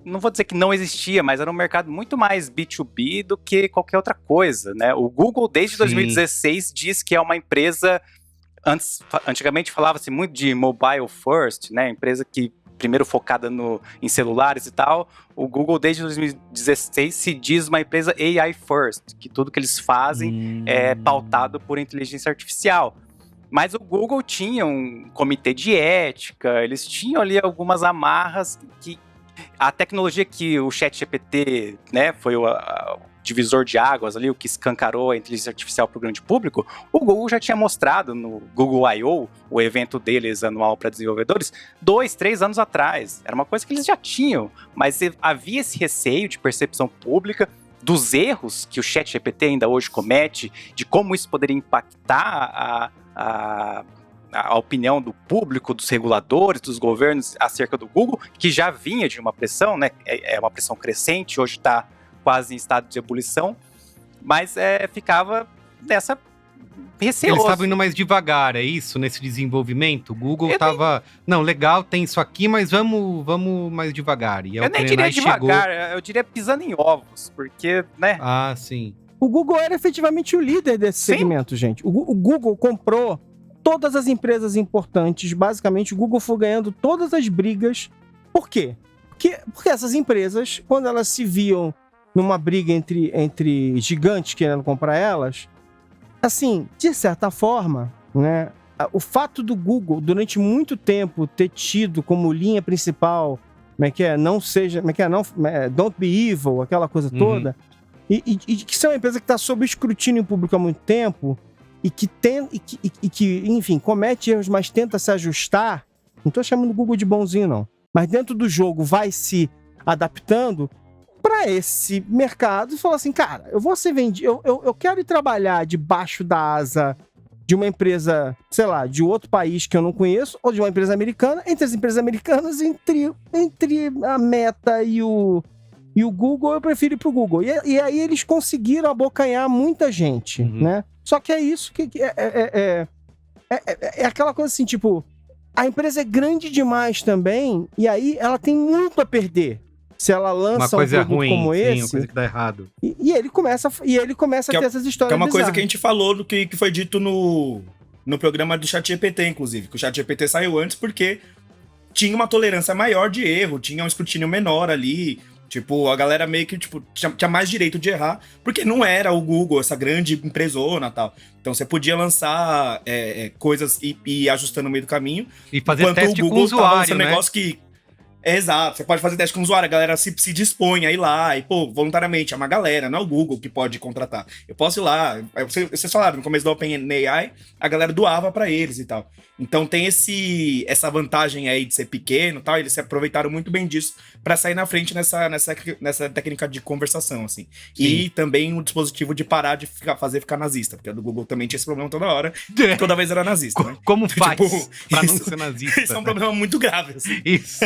não vou dizer que não existia, mas era um mercado muito mais B2B do que qualquer outra coisa, né? O Google, desde 2016, diz que é uma empresa, antigamente falava-se muito de mobile first, né? Empresa que primeiro focada em celulares e tal. O Google, desde 2016, se diz uma empresa AI first, que tudo que eles fazem é pautado por inteligência artificial. Mas o Google tinha um comitê de ética, eles tinham ali algumas amarras que a tecnologia que o ChatGPT, né, foi o divisor de águas ali, o que escancarou a inteligência artificial para o grande público, o Google já tinha mostrado no Google I.O., o evento deles anual para desenvolvedores, 2, 3 anos atrás. Era uma coisa que eles já tinham, mas havia esse receio de percepção pública dos erros que o ChatGPT ainda hoje comete, de como isso poderia impactar a opinião do público, dos reguladores, dos governos acerca do Google, que já vinha de uma pressão, né? É uma pressão crescente, hoje está quase em estado de ebulição, mas ficava nessa receoso. Eles estavam indo mais devagar, é isso? Nesse desenvolvimento? O Google estava, não, legal, tem isso aqui, mas vamos mais devagar. E eu nem diria devagar, eu diria pisando em ovos, porque, né? Ah, sim. O Google era efetivamente o líder desse segmento, gente. O Google comprou todas as empresas importantes, basicamente o Google foi ganhando todas as brigas. Por quê? Porque essas empresas, quando elas se viam numa briga entre gigantes querendo comprar elas, assim, de certa forma, né, o fato do Google, durante muito tempo, ter tido como linha principal, don't be evil, aquela coisa toda, e que são uma empresa que está sob escrutínio público há muito tempo, e que, enfim, comete erros, mas tenta se ajustar. Não tô chamando o Google de bonzinho, não. Mas dentro do jogo vai se adaptando para esse mercado e fala assim, cara, eu vou ser vendido, eu quero ir trabalhar debaixo da asa de uma empresa, sei lá, de outro país que eu não conheço, ou de uma empresa americana, entre as empresas americanas, entre a Meta e o Google, eu prefiro ir pro Google. E aí eles conseguiram abocanhar muita gente, né? Só que é isso que é aquela coisa assim, tipo, a empresa é grande demais também, e aí ela tem muito a perder se ela lança um produto ruim, como esse. Uma coisa que dá errado. E ele começa a ter essas histórias. Que é uma bizarras. coisa que a gente falou do que foi dito no programa do ChatGPT, inclusive. Que o ChatGPT saiu antes porque tinha uma tolerância maior de erro, tinha um escrutínio menor ali. Tipo, a galera meio que tinha mais direito de errar, porque não era o Google, essa grande empresona e tal. Então você podia lançar coisas e ir ajustando no meio do caminho. E fazer teste com o usuário, né? Negócio que... Exato, você pode fazer teste com o usuário, a galera se dispõe a ir lá, e pô, voluntariamente, é uma galera, não é o Google que pode contratar. Eu posso ir lá, vocês falaram, no começo do OpenAI, a galera doava pra eles e tal. Então tem essa vantagem aí de ser pequeno e tal, eles se aproveitaram muito bem disso pra sair na frente nessa técnica de conversação, assim. Sim. E também o dispositivo de parar de ficar nazista, porque a do Google também tinha esse problema toda hora, toda vez era nazista, né? Como faz pra não ser nazista? Isso é um problema muito grave, assim. Isso.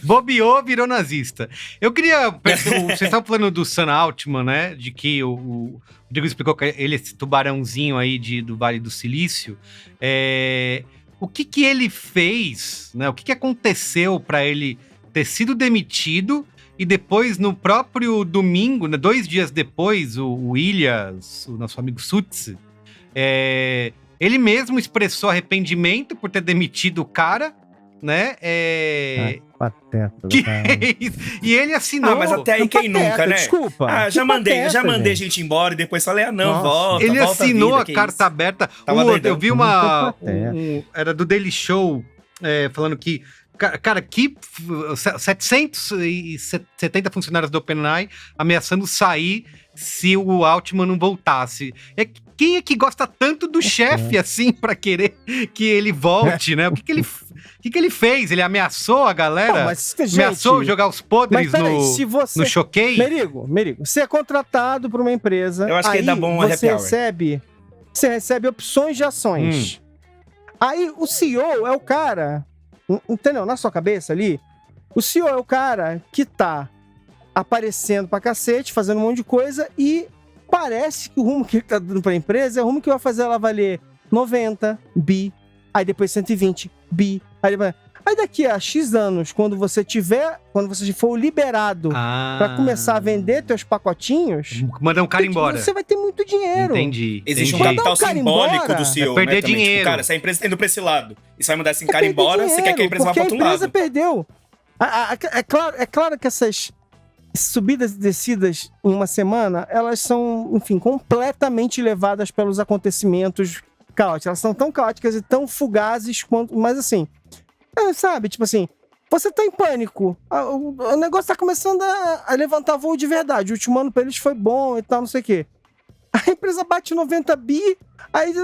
Bobeou, virou nazista. Eu queria... Vocês estavam falando do Sam Altman, né? De que o Diego explicou que ele é esse tubarãozinho aí do Vale do Silício. O que ele fez, né? O que aconteceu para ele ter sido demitido e depois, no próprio domingo, né, 2 dias depois, o Ilias, o nosso amigo Sutz, ele mesmo expressou arrependimento por ter demitido o cara, né? Pateta. Que cara. isso? E ele assinou. Mas até aí quem Pateta, nunca, né? Desculpa. Já Que mandei pateta, gente embora e depois falei, não, Nossa. volta, Ele volta assinou vida, a que carta isso. aberta. Tava doidão. Eu vi uma. Muito pateta. Era do Daily Show, falando que. Cara, que 770 funcionários do OpenAI ameaçando sair se o Altman não voltasse. Quem é que gosta tanto do chefe assim pra querer que ele volte, né? O que ele fez? Ele ameaçou a galera? Não, mas, gente, ameaçou jogar os podres Mas peraí, se você... no Choquei? Merigo, você é contratado por uma empresa. Eu acho que aí ele dá bom happy você hour. recebe opções de ações. Aí o CEO é o cara, entendeu? Na sua cabeça ali, o CEO é o cara que tá aparecendo pra cacete, fazendo um monte de coisa e parece que o rumo que ele tá dando pra empresa é o rumo que vai fazer ela valer 90 bi, aí depois 120 bi, aí daqui a X anos, quando você for liberado pra começar a vender teus pacotinhos, Mandar um cara embora. você vai ter muito dinheiro. Entendi. Existe um entendi. capital Mandar o cara simbólico embora do CEO, é perder né, também. dinheiro. Tipo, cara, se a empresa tá indo pra esse lado e você vai mandar esse cara perder embora, você quer que a empresa vá porque pra outro a empresa lado. perdeu. É claro que essas subidas e descidas em uma semana, elas são, enfim, completamente levadas pelos acontecimentos caóticos. Elas são tão caóticas e tão fugazes quanto... Mas assim, sabe? Tipo assim, você tá em pânico. O negócio tá começando a levantar voo de verdade. O último ano pra eles foi bom e tal, não sei o quê. A empresa bate 90 bi, aí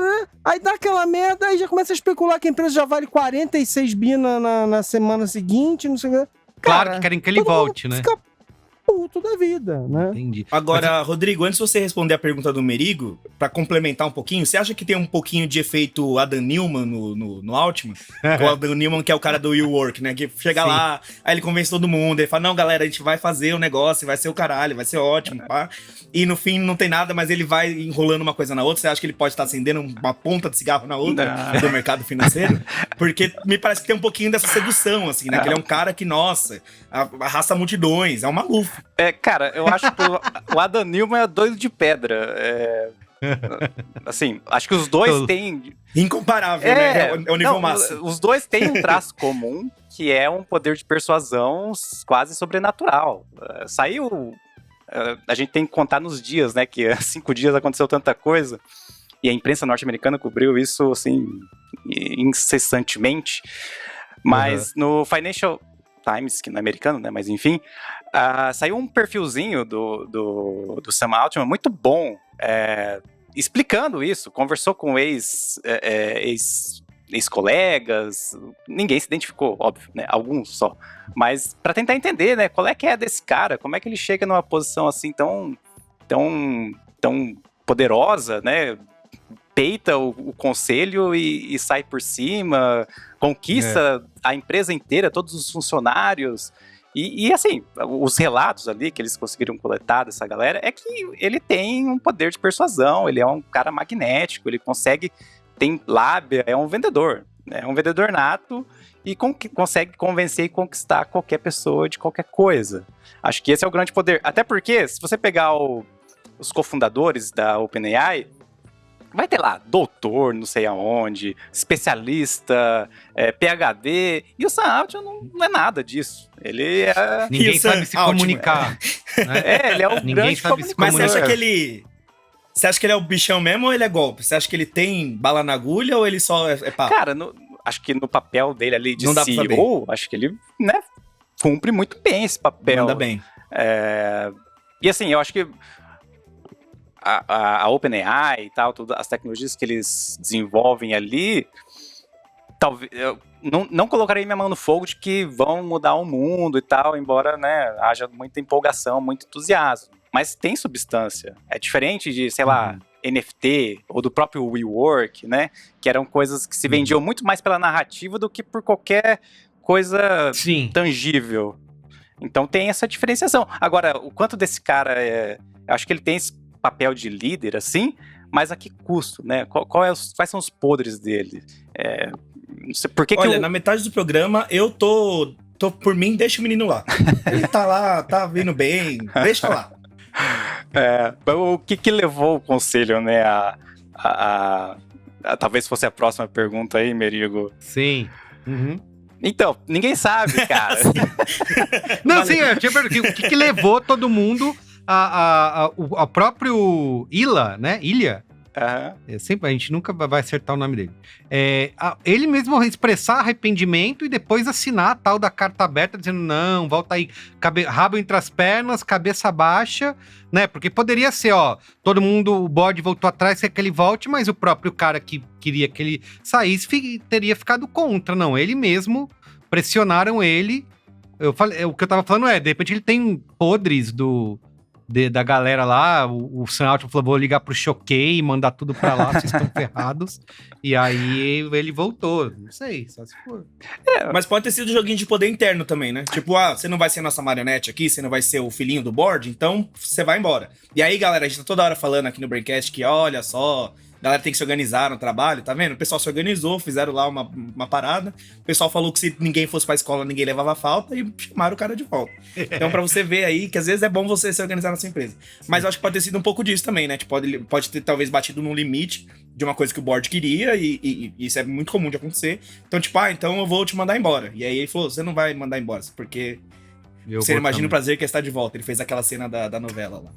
dá aquela merda, aí já começa a especular que a empresa já vale 46 bi na semana seguinte, não sei o quê. Claro que querem que ele todo mundo volte, né? Fica puto da vida, né? Entendi. Agora, Rodrigo, antes de você responder a pergunta do Merigo, pra complementar um pouquinho, você acha que tem um pouquinho de efeito Adam Newman no Altman? O Adam Newman, que é o cara do Will Work, né? Que chega Sim. lá, aí ele convence todo mundo, ele fala, não, galera, a gente vai fazer o negócio, vai ser o caralho, vai ser ótimo, pá. E no fim não tem nada, mas ele vai enrolando uma coisa na outra. Você acha que ele pode estar acendendo uma ponta de cigarro na outra do mercado financeiro? Porque me parece que tem um pouquinho dessa sedução, assim, né? Que ele é um cara que, nossa, arrasta multidões, é um maluco. Cara, eu acho que o Adam Newman é doido de pedra. Assim, acho que os dois têm... Incomparável, né? É o nível máximo. Os dois têm um traço comum, que é um poder de persuasão quase sobrenatural. Saiu... a gente tem que contar nos dias, né? Que há 5 dias aconteceu tanta coisa. E a imprensa norte-americana cobriu isso, assim, incessantemente. Mas no Financial Times, que não é americano, né? Mas enfim, saiu um perfilzinho do Sam Altman muito bom, explicando isso. Conversou com ex-colegas, ninguém se identificou, óbvio, né? Alguns só. Mas para tentar entender, né? Qual é que é desse cara? Como é que ele chega numa posição assim tão poderosa, né? Peita o conselho e sai por cima, conquista a empresa inteira, todos os funcionários. E assim, os relatos ali que eles conseguiram coletar dessa galera é que ele tem um poder de persuasão, ele é um cara magnético, ele tem lábia, é um vendedor, né? É um vendedor nato e consegue convencer e conquistar qualquer pessoa de qualquer coisa. Acho que esse é o grande poder. Até porque, se você pegar os cofundadores da OpenAI, vai ter lá, doutor, não sei aonde, especialista, PhD, e o Sam Altman não é nada disso. Ele é... Ninguém sabe se comunicar. Né? Ele é um Ninguém grande sabe se Mas comunicador. você acha que ele... Você acha que ele é o bichão mesmo ou ele é golpe? Você acha que ele tem bala na agulha ou ele só é papo? Cara, acho que no papel dele ali de Não dá pra CEO, acho que ele, né, cumpre muito bem esse papel. Manda bem. E assim, eu acho que a OpenAI e tal, todas as tecnologias que eles desenvolvem ali, talvez eu não colocarei minha mão no fogo de que vão mudar o mundo e tal, embora, né, haja muita empolgação, muito entusiasmo. Mas tem substância. É diferente de, sei lá, NFT ou do próprio WeWork, né, que eram coisas que se vendiam muito mais pela narrativa do que por qualquer coisa tangível. Então tem essa diferenciação. Agora, o quanto desse cara eu acho que ele tem esse papel de líder, assim, mas a que custo, né? Quais são os podres dele? Não sei, por que Olha, na metade do programa, eu tô por mim, deixa o menino lá. Ele tá lá, tá vindo bem, deixa lá. O que levou o conselho, né, talvez fosse a próxima pergunta aí, Merigo. Sim. Uhum. Então, ninguém sabe, cara. Não, sim, eu tinha perguntado o que levou todo mundo a próprio Ilha, né? Ilha. Uhum. A gente nunca vai acertar o nome dele. Ele mesmo expressar arrependimento e depois assinar a tal da carta aberta, dizendo, não, volta aí, rabo entre as pernas, cabeça baixa, né? Porque poderia ser, todo mundo, o board voltou atrás, quer que ele volte, mas o próprio cara que queria que ele saísse teria ficado contra. Não, ele mesmo, pressionaram ele. O que eu tava falando de repente ele tem podres da galera lá, o Sam Altman falou, vou ligar pro Choquei e mandar tudo pra lá, vocês estão ferrados. E aí ele voltou, não sei, só se for. Mas pode ter sido um joguinho de poder interno também, né? Tipo, você não vai ser nossa marionete aqui, você não vai ser o filhinho do board, então você vai embora. E aí, galera, a gente tá toda hora falando aqui no Braincast que, olha só, a galera tem que se organizar no trabalho, tá vendo? O pessoal se organizou, fizeram lá uma parada. O pessoal falou que se ninguém fosse pra escola, ninguém levava falta e chamaram o cara de volta. Então, pra você ver aí, que às vezes é bom você se organizar na sua empresa. Mas eu acho que pode ter sido um pouco disso também, né? Tipo, pode ter talvez batido num limite de uma coisa que o board queria e isso é muito comum de acontecer. Então, tipo, então eu vou te mandar embora. E aí ele falou, você não vai mandar embora, porque... Você imagina o prazer que é estar de volta. Ele fez aquela cena da novela lá.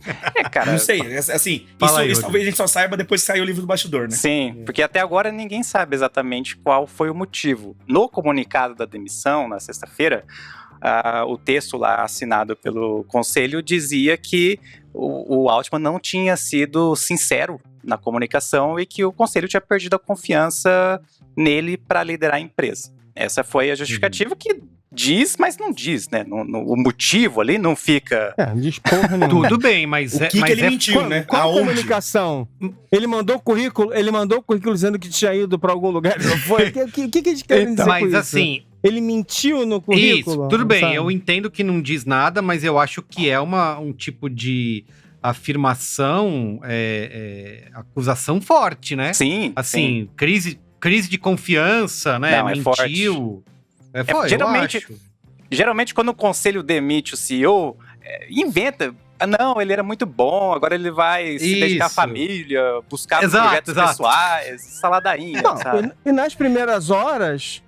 Cara... Não sei, assim, isso talvez a gente só saiba depois que sair o livro do bastidor, né? Sim, porque até agora ninguém sabe exatamente qual foi o motivo. No comunicado da demissão, na sexta-feira, o texto lá assinado pelo conselho dizia que o Altman não tinha sido sincero na comunicação e que o conselho tinha perdido a confiança nele para liderar a empresa. Essa foi a justificativa que diz, mas não diz, né? O motivo ali não fica... diz porra nenhuma. Tudo bem, mas... O que ele mentiu, né? Qual comunicação? Ele mandou o currículo dizendo que tinha ido pra algum lugar, não foi? O que eles querem dizer mas com isso? assim... Ele mentiu no currículo? Isso, tudo bem, sabe? eu entendo que não diz nada, mas eu acho que é um tipo de afirmação, acusação forte, né? Sim, assim, sim. Crise de confiança, né? Não, mentiu. Geralmente, quando o conselho demite o CEO, inventa. Não, ele era muito bom, agora ele vai se dedicar à família, buscar projetos pessoais, saladainha, sabe? E nas primeiras horas,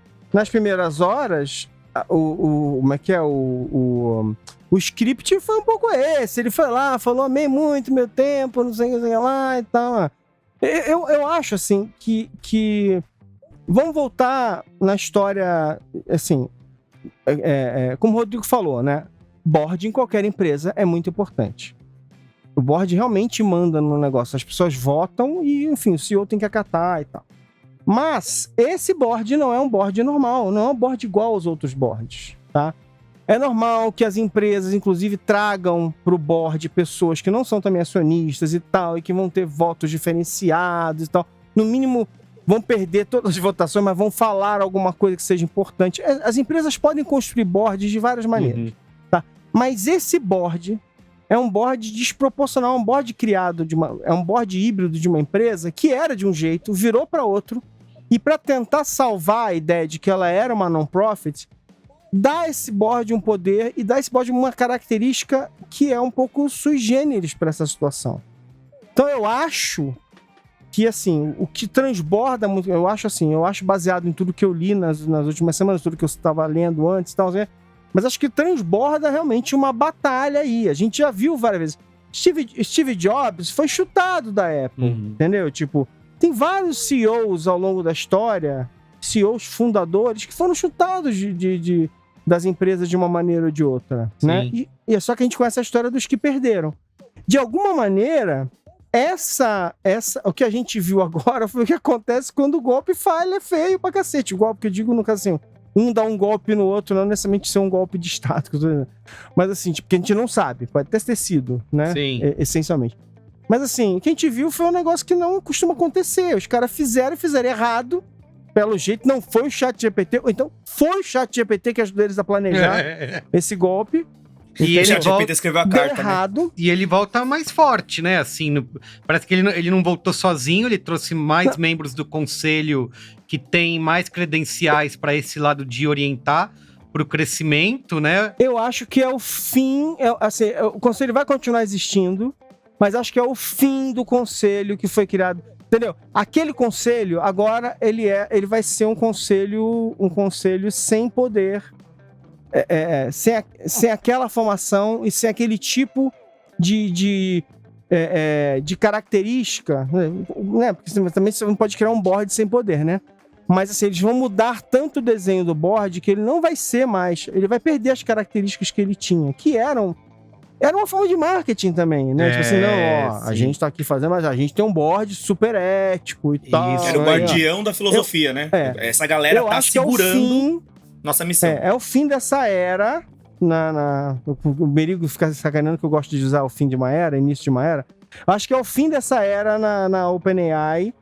como é que é? O script foi um pouco esse. Ele foi lá, falou, amei muito meu tempo, não sei o que lá e tal. Eu acho, assim, que vamos voltar na história, assim, como o Rodrigo falou, né? Board em qualquer empresa é muito importante. O board realmente manda no negócio. As pessoas votam e, enfim, o CEO tem que acatar e tal. Mas esse board não é um board normal, não é um board igual aos outros boards, tá? É normal que as empresas, inclusive, tragam pro board pessoas que não são também acionistas e tal, e que vão ter votos diferenciados e tal. No mínimo, vão perder todas as votações, mas vão falar alguma coisa que seja importante. As empresas podem construir boards de várias maneiras, tá? Mas esse board é um board desproporcional, um board criado é um board híbrido de uma empresa que era de um jeito, virou para outro, e para tentar salvar a ideia de que ela era uma non-profit, dá esse board um poder e dá esse board uma característica que é um pouco sui generis para essa situação. Então eu acho que, assim, o que transborda muito, eu acho baseado em tudo que eu li nas últimas semanas, tudo que eu estava lendo antes e tal, mas acho que transborda realmente uma batalha aí. A gente já viu várias vezes. Steve Jobs foi chutado da Apple, entendeu? Tipo, tem vários CEOs ao longo da história, CEOs fundadores, que foram chutados das empresas de uma maneira ou de outra, né? E é só que a gente conhece a história dos que perderam. De alguma maneira, o que a gente viu agora foi o que acontece quando o golpe falha, é feio pra cacete. O golpe que eu digo no caso assim, um dá um golpe no outro, não necessariamente ser um golpe de Estado, mas assim, tipo, que a gente não sabe, pode até ter sido, né? Sim. Essencialmente. Mas assim, o que a gente viu foi um negócio que não costuma acontecer. Os caras fizeram errado, pelo jeito, não foi o ChatGPT, ou então foi o ChatGPT que ajudou eles a planejar esse golpe. E ele volta, escreveu a carta, errado. Né? E ele volta mais forte, né? Assim, parece que ele não voltou sozinho, ele trouxe mais membros do conselho que têm mais credenciais para esse lado de orientar para o crescimento, né? Eu acho que é o fim, o conselho vai continuar existindo, mas acho que é o fim do conselho que foi criado. Entendeu? Aquele conselho, agora, ele vai ser um conselho sem poder, sem aquela formação e sem aquele tipo de característica, né? Porque também você não pode criar um board sem poder, né? Mas assim, eles vão mudar tanto o desenho do board que ele não vai ser mais, ele vai perder as características que ele tinha, que era uma forma de marketing também, né? Tipo assim, não, a gente tá aqui fazendo, mas a gente tem um board super ético e tal. Isso, era o guardião da filosofia, né? Essa galera tá segurando nossa missão. É o fim dessa era. O Merigo fica sacaneando que eu gosto de usar o fim de uma era, início de uma era. Acho que é o fim dessa era na OpenAI.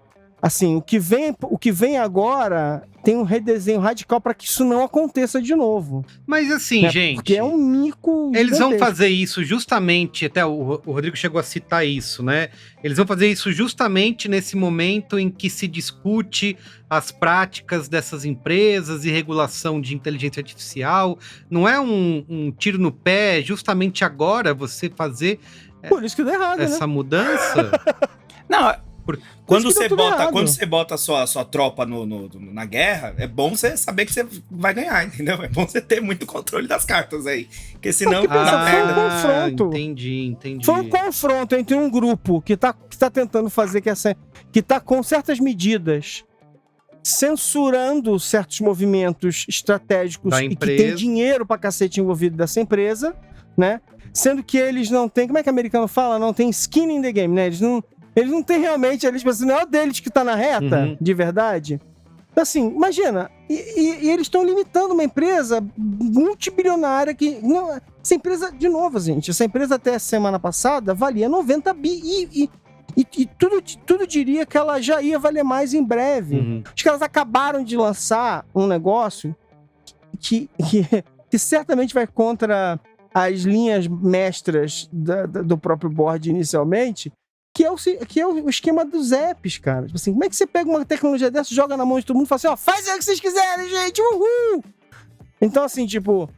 Assim, o que vem agora tem um redesenho radical para que isso não aconteça de novo. Mas assim, gente... Porque é um mico Eles vão gigantesco. fazer isso justamente, até o Rodrigo chegou a citar isso, né? Eles vão fazer isso justamente nesse momento em que se discute as práticas dessas empresas e regulação de inteligência artificial. Não é um tiro no pé justamente agora você fazer Por isso que deu errado, essa né? mudança? Não, Quando você bota a sua tropa na guerra, é bom você saber que você vai ganhar, entendeu? É bom você ter muito controle das cartas aí. Porque senão... Foi um confronto. Entendi. Foi um confronto entre um grupo que tá tentando fazer que tá com certas medidas censurando certos movimentos estratégicos da e que empresa. tem dinheiro pra cacete envolvido dessa empresa, né? Sendo que eles não têm, como é que o americano fala? Não tem skin in the game, né? Eles não têm realmente, tipo assim, não é o deles que tá na reta, de verdade. Então, assim, imagina, e eles estão limitando uma empresa multibilionária que... Não, essa empresa, de novo, gente, essa empresa até semana passada valia 90 bi e tudo diria que ela já ia valer mais em breve. Os caras acabaram de lançar um negócio que certamente vai contra as linhas mestras do próprio board inicialmente, que é o esquema dos apps, cara. Tipo assim, como é que você pega uma tecnologia dessa, joga na mão de todo mundo e fala assim, ó, faz o que vocês quiserem, gente, uhul! Então, assim, tipo,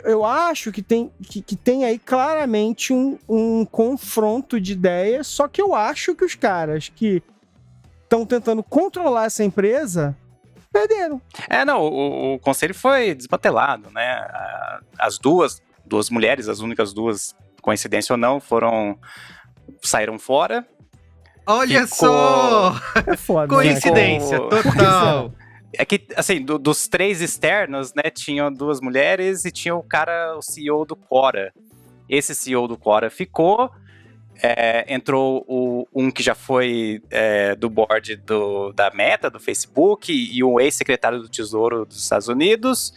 eu acho que tem aí claramente um confronto de ideias, só que eu acho que os caras que estão tentando controlar essa empresa perderam. Não, o conselho foi desmantelado, né? As duas mulheres, as únicas duas, coincidência ou não, saíram fora. Olha só! É foda, Coincidência, total. É que, assim, dos três externos, né, tinham duas mulheres e tinha o CEO do Quora. Esse CEO do Quora ficou, entrou um que já foi do board da Meta, do Facebook, e um ex-secretário do Tesouro dos Estados Unidos.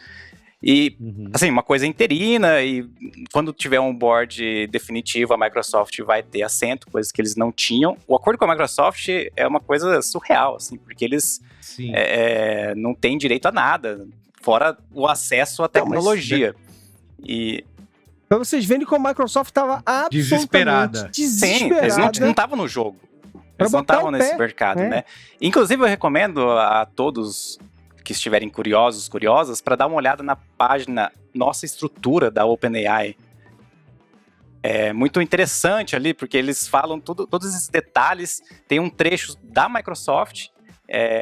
E, assim, uma coisa interina, e quando tiver um board definitivo, a Microsoft vai ter assento, coisas que eles não tinham. O acordo com a Microsoft é uma coisa surreal, assim, porque eles não têm direito a nada, fora o acesso à tecnologia. Pra vocês verem como a Microsoft estava absolutamente desesperada. Sim, eles não estavam no jogo. Eles não estavam nesse mercado, né? Inclusive, eu recomendo a todos que estiverem curiosas, para dar uma olhada na página Nossa Estrutura da OpenAI. É muito interessante ali, porque eles falam todos esses detalhes. Tem um trecho da Microsoft,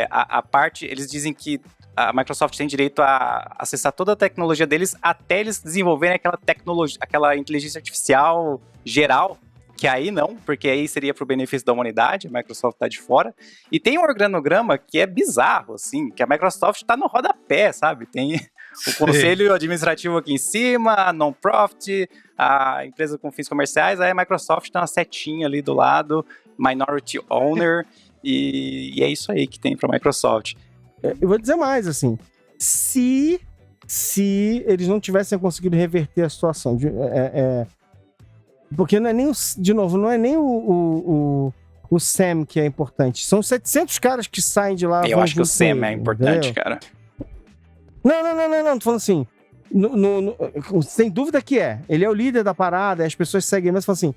a parte, eles dizem que a Microsoft tem direito a acessar toda a tecnologia deles até eles desenvolverem aquela tecnologia, aquela inteligência artificial geral, que aí não, porque aí seria para o benefício da humanidade, a Microsoft está de fora. E tem um organograma que é bizarro, assim, que a Microsoft está no rodapé, sabe? Tem o conselho administrativo aqui em cima, a non-profit, a empresa com fins comerciais, aí a Microsoft tem uma setinha ali do lado, minority owner, e é isso aí que tem para a Microsoft. Eu vou dizer mais, assim, se eles não tivessem conseguido reverter a situação, porque não é nem não é nem o Sam que é importante, são 700 caras que saem de lá. Eu acho que o Sam é importante, entendeu? Cara. Não, tô falando assim, sem dúvida que ele é o líder da parada, as pessoas seguem, mas falam assim,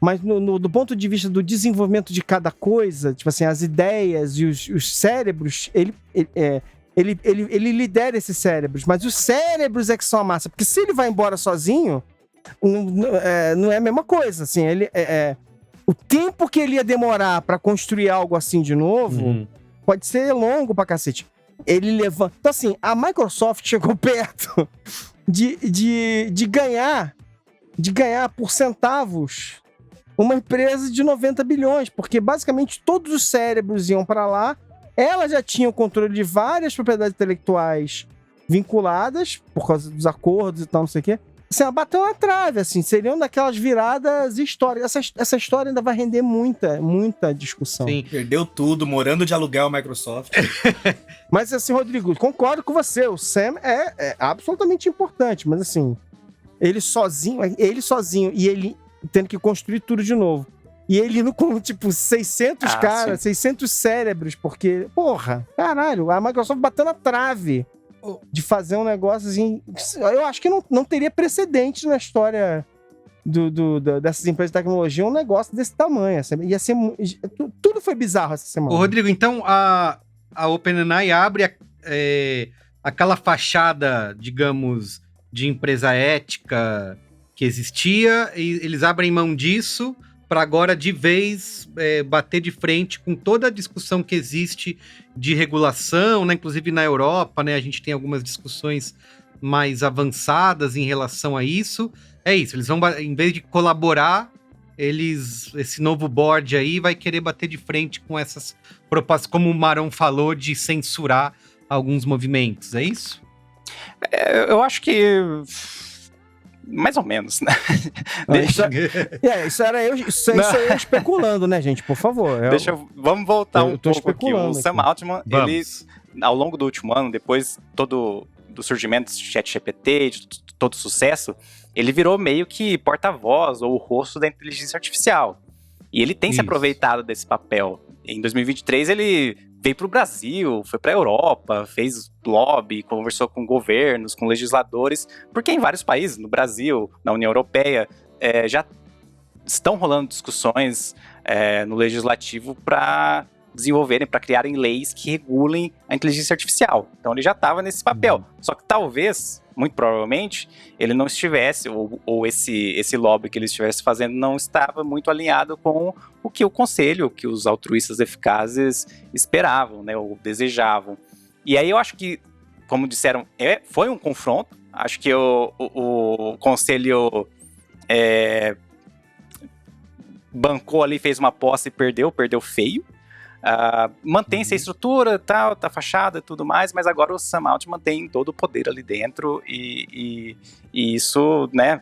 mas do ponto de vista do desenvolvimento de cada coisa, tipo assim, as ideias e os cérebros, ele lidera esses cérebros, mas os cérebros é que são a massa, porque se ele vai embora sozinho, não é a mesma coisa, assim, o tempo que ele ia demorar pra construir algo assim de novo pode ser longo pra cacete. Ele levanta... Então, assim, a Microsoft chegou perto de ganhar por centavos uma empresa de 90 bilhões, porque basicamente todos os cérebros iam pra lá, ela já tinha o controle de várias propriedades intelectuais vinculadas, por causa dos acordos e tal, não sei o quê. Assim, ela bateu na trave, assim, seriam daquelas viradas históricas. Essa história ainda vai render muita discussão. Sim. Perdeu tudo, morando de aluguel a Microsoft. Mas assim, Rodrigo, concordo com você, o Sam é absolutamente importante, mas assim, ele sozinho, e ele tendo que construir tudo de novo. E ele indo com, tipo, 600 caras, 600 cérebros, porque, porra, caralho, a Microsoft bateu na trave de fazer um negócio assim. Eu acho que não teria precedente na história dessas empresas de tecnologia um negócio desse tamanho. Ia ser, tudo foi bizarro essa semana. Ô, Rodrigo, então a OpenAI abre aquela fachada, digamos, de empresa ética que existia, e eles abrem mão disso para agora, de vez, bater de frente com toda a discussão que existe de regulação, né? Inclusive na Europa, né? A gente tem algumas discussões mais avançadas em relação a isso. É isso, eles vão, em vez de colaborar, esse novo board aí vai querer bater de frente com essas propostas, como o Marão falou, de censurar alguns movimentos, é isso? Eu acho que... mais ou menos, né? Isso era eu especulando, né, gente? Por favor. Vamos voltar um pouco aqui. O Sam aqui. Altman, ele, ao longo do último ano, depois do surgimento do ChatGPT, de todo o sucesso, ele virou meio que porta-voz ou o rosto da inteligência artificial. E ele tem se aproveitado desse papel. Em 2023, ele veio para o Brasil, foi para a Europa, fez lobby, conversou com governos, com legisladores, porque em vários países, no Brasil, na União Europeia, já estão rolando discussões no legislativo para desenvolverem, para criarem leis que regulem a inteligência artificial. Então ele já estava nesse papel. Só que talvez, muito provavelmente, ele não estivesse, ou esse lobby que ele estivesse fazendo não estava muito alinhado com o que o conselho, que os altruístas eficazes esperavam, né, ou desejavam. E aí eu acho que, como disseram, foi um confronto. Acho que o conselho bancou ali, fez uma posse e perdeu feio. Mantém-se a estrutura, tal, tá fachada e tudo mais, mas agora o Sam Altman tem todo o poder ali dentro e isso, né,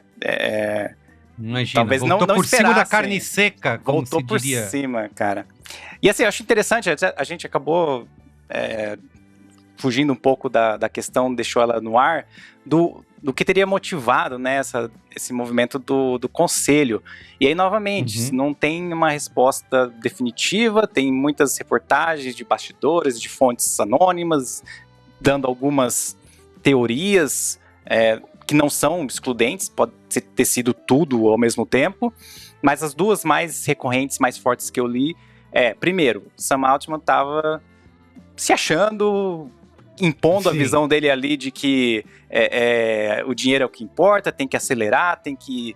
imagina, talvez voltou não por cima da esperassem. carne seca, como Voltou se por diria. cima, cara. E assim, eu acho interessante, a gente acabou fugindo um pouco da questão, deixou ela no ar, do que teria motivado, né, esse movimento do conselho. E aí, novamente, não tem uma resposta definitiva, tem muitas reportagens de bastidores, de fontes anônimas, dando algumas teorias que não são excludentes, pode ter sido tudo ao mesmo tempo, mas as duas mais recorrentes, mais fortes que eu li, primeiro, Sam Altman estava se achando, impondo a visão dele ali de que o dinheiro é o que importa, tem que acelerar, tem que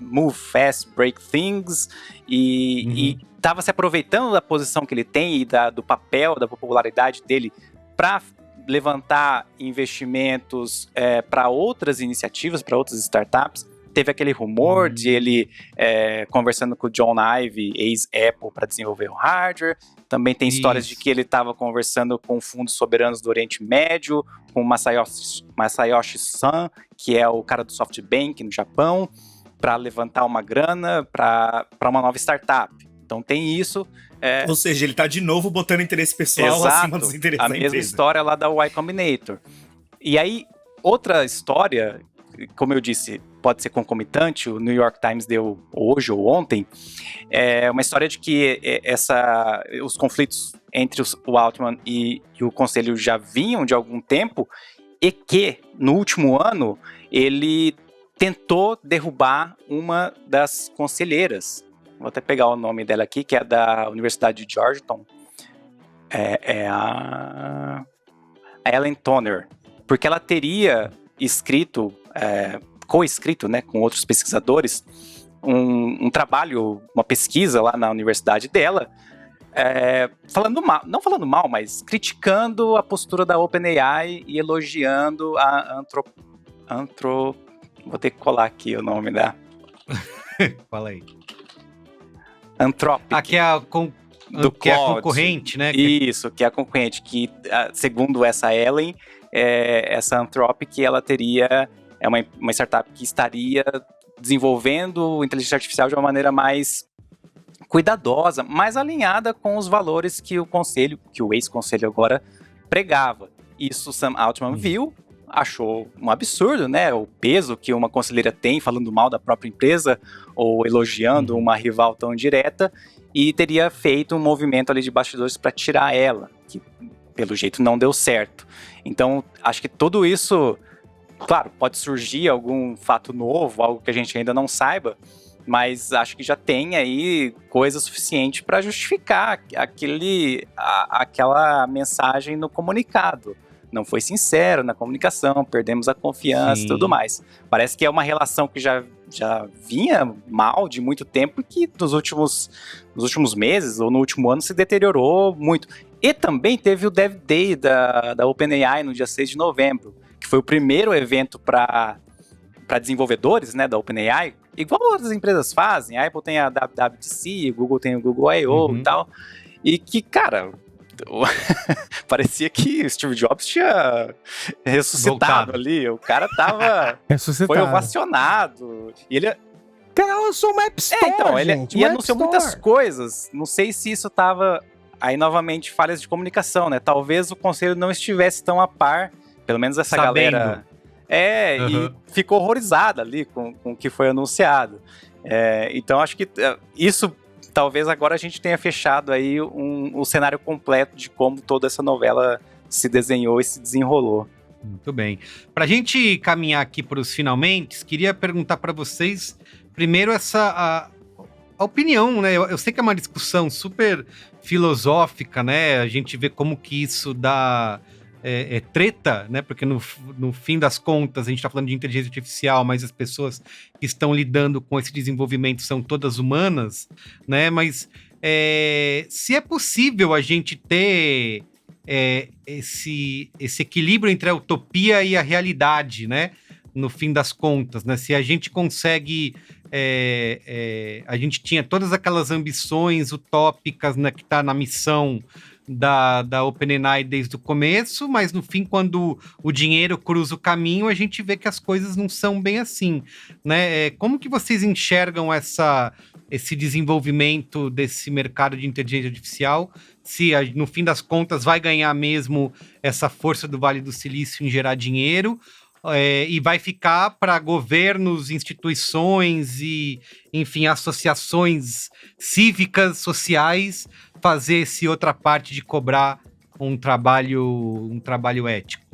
move fast, break things, e estava se aproveitando da posição que ele tem e do papel, da popularidade dele para levantar investimentos para outras iniciativas, para outras startups. Teve aquele rumor de ele conversando com o John Ive, ex-Apple, para desenvolver o hardware. Também tem histórias de que ele estava conversando com fundos soberanos do Oriente Médio, com o Masayoshi Son, que é o cara do SoftBank no Japão, para levantar uma grana para uma nova startup. Então tem isso. Ou seja, ele está de novo botando interesse pessoal acima dos interesses a da mesma empresa. história lá da Y Combinator. E aí, outra história, como eu disse, pode ser concomitante, o New York Times deu hoje ou ontem, uma história de que os conflitos entre o Altman e o conselho já vinham de algum tempo, e que, no último ano, ele tentou derrubar uma das conselheiras. Vou até pegar o nome dela aqui, que é da Universidade de Georgetown. A Ellen Toner. Porque ela teria escrito, co-escrito, né, com outros pesquisadores, um trabalho, uma pesquisa lá na universidade dela, falando mal, não falando mal, mas criticando a postura da OpenAI e elogiando a vou ter que colar aqui o nome da... Fala aí. Anthropic. Aqui é a que é a concorrente, né? Isso, que é a concorrente, que segundo essa Ellen, essa Anthropic, ela teria, uma startup que estaria desenvolvendo inteligência artificial de uma maneira mais cuidadosa, mais alinhada com os valores que o ex-conselho agora pregava. Isso Sam Altman viu, achou um absurdo, né? O peso que uma conselheira tem falando mal da própria empresa ou elogiando uma rival tão direta, e teria feito um movimento ali de bastidores para tirar ela, que pelo jeito não deu certo. Então, acho que tudo isso, claro, pode surgir algum fato novo, algo que a gente ainda não saiba, mas acho que já tem aí coisa suficiente para justificar aquela mensagem no comunicado. Não foi sincero na comunicação, perdemos a confiança e tudo mais. Parece que é uma relação que já vinha mal de muito tempo e que nos últimos meses ou no último ano se deteriorou muito. E também teve o Dev Day da OpenAI no dia 6 de novembro, que foi o primeiro evento para desenvolvedores, né, da OpenAI, igual outras empresas fazem. A Apple tem a WWDC, o Google tem o Google I.O. e tal. E que, cara... parecia que o Steve Jobs tinha ressuscitado ali. O cara tava... foi ovacionado. E ele... Cara, lançou uma App Store, então, ele gente, anunciou muitas coisas. Não sei se isso tava... Aí, novamente, falhas de comunicação, né? Talvez o conselho não estivesse tão a par, pelo menos essa galera... E ficou horrorizada ali com o que foi anunciado. Então, acho que isso... Talvez agora a gente tenha fechado aí o cenário completo de como toda essa novela se desenhou e se desenrolou. Muito bem. Para a gente caminhar aqui para os finalmente, queria perguntar para vocês, primeiro, a opinião, né? Eu sei que é uma discussão super filosófica, né? A gente vê como que isso dá... treta, né? Porque no fim das contas a gente está falando de inteligência artificial, mas as pessoas que estão lidando com esse desenvolvimento são todas humanas, né? Mas se é possível a gente ter esse equilíbrio entre a utopia e a realidade, né? No fim das contas, né? Se a gente consegue... a gente tinha todas aquelas ambições utópicas, né, que está na missão da OpenAI desde o começo, mas no fim, quando o dinheiro cruza o caminho, a gente vê que as coisas não são bem assim, né? Como que vocês enxergam esse desenvolvimento desse mercado de inteligência artificial? Se no fim das contas vai ganhar mesmo essa força do Vale do Silício em gerar dinheiro, e vai ficar para governos, instituições e, enfim, associações cívicas, sociais, fazer essa outra parte de cobrar um trabalho ético?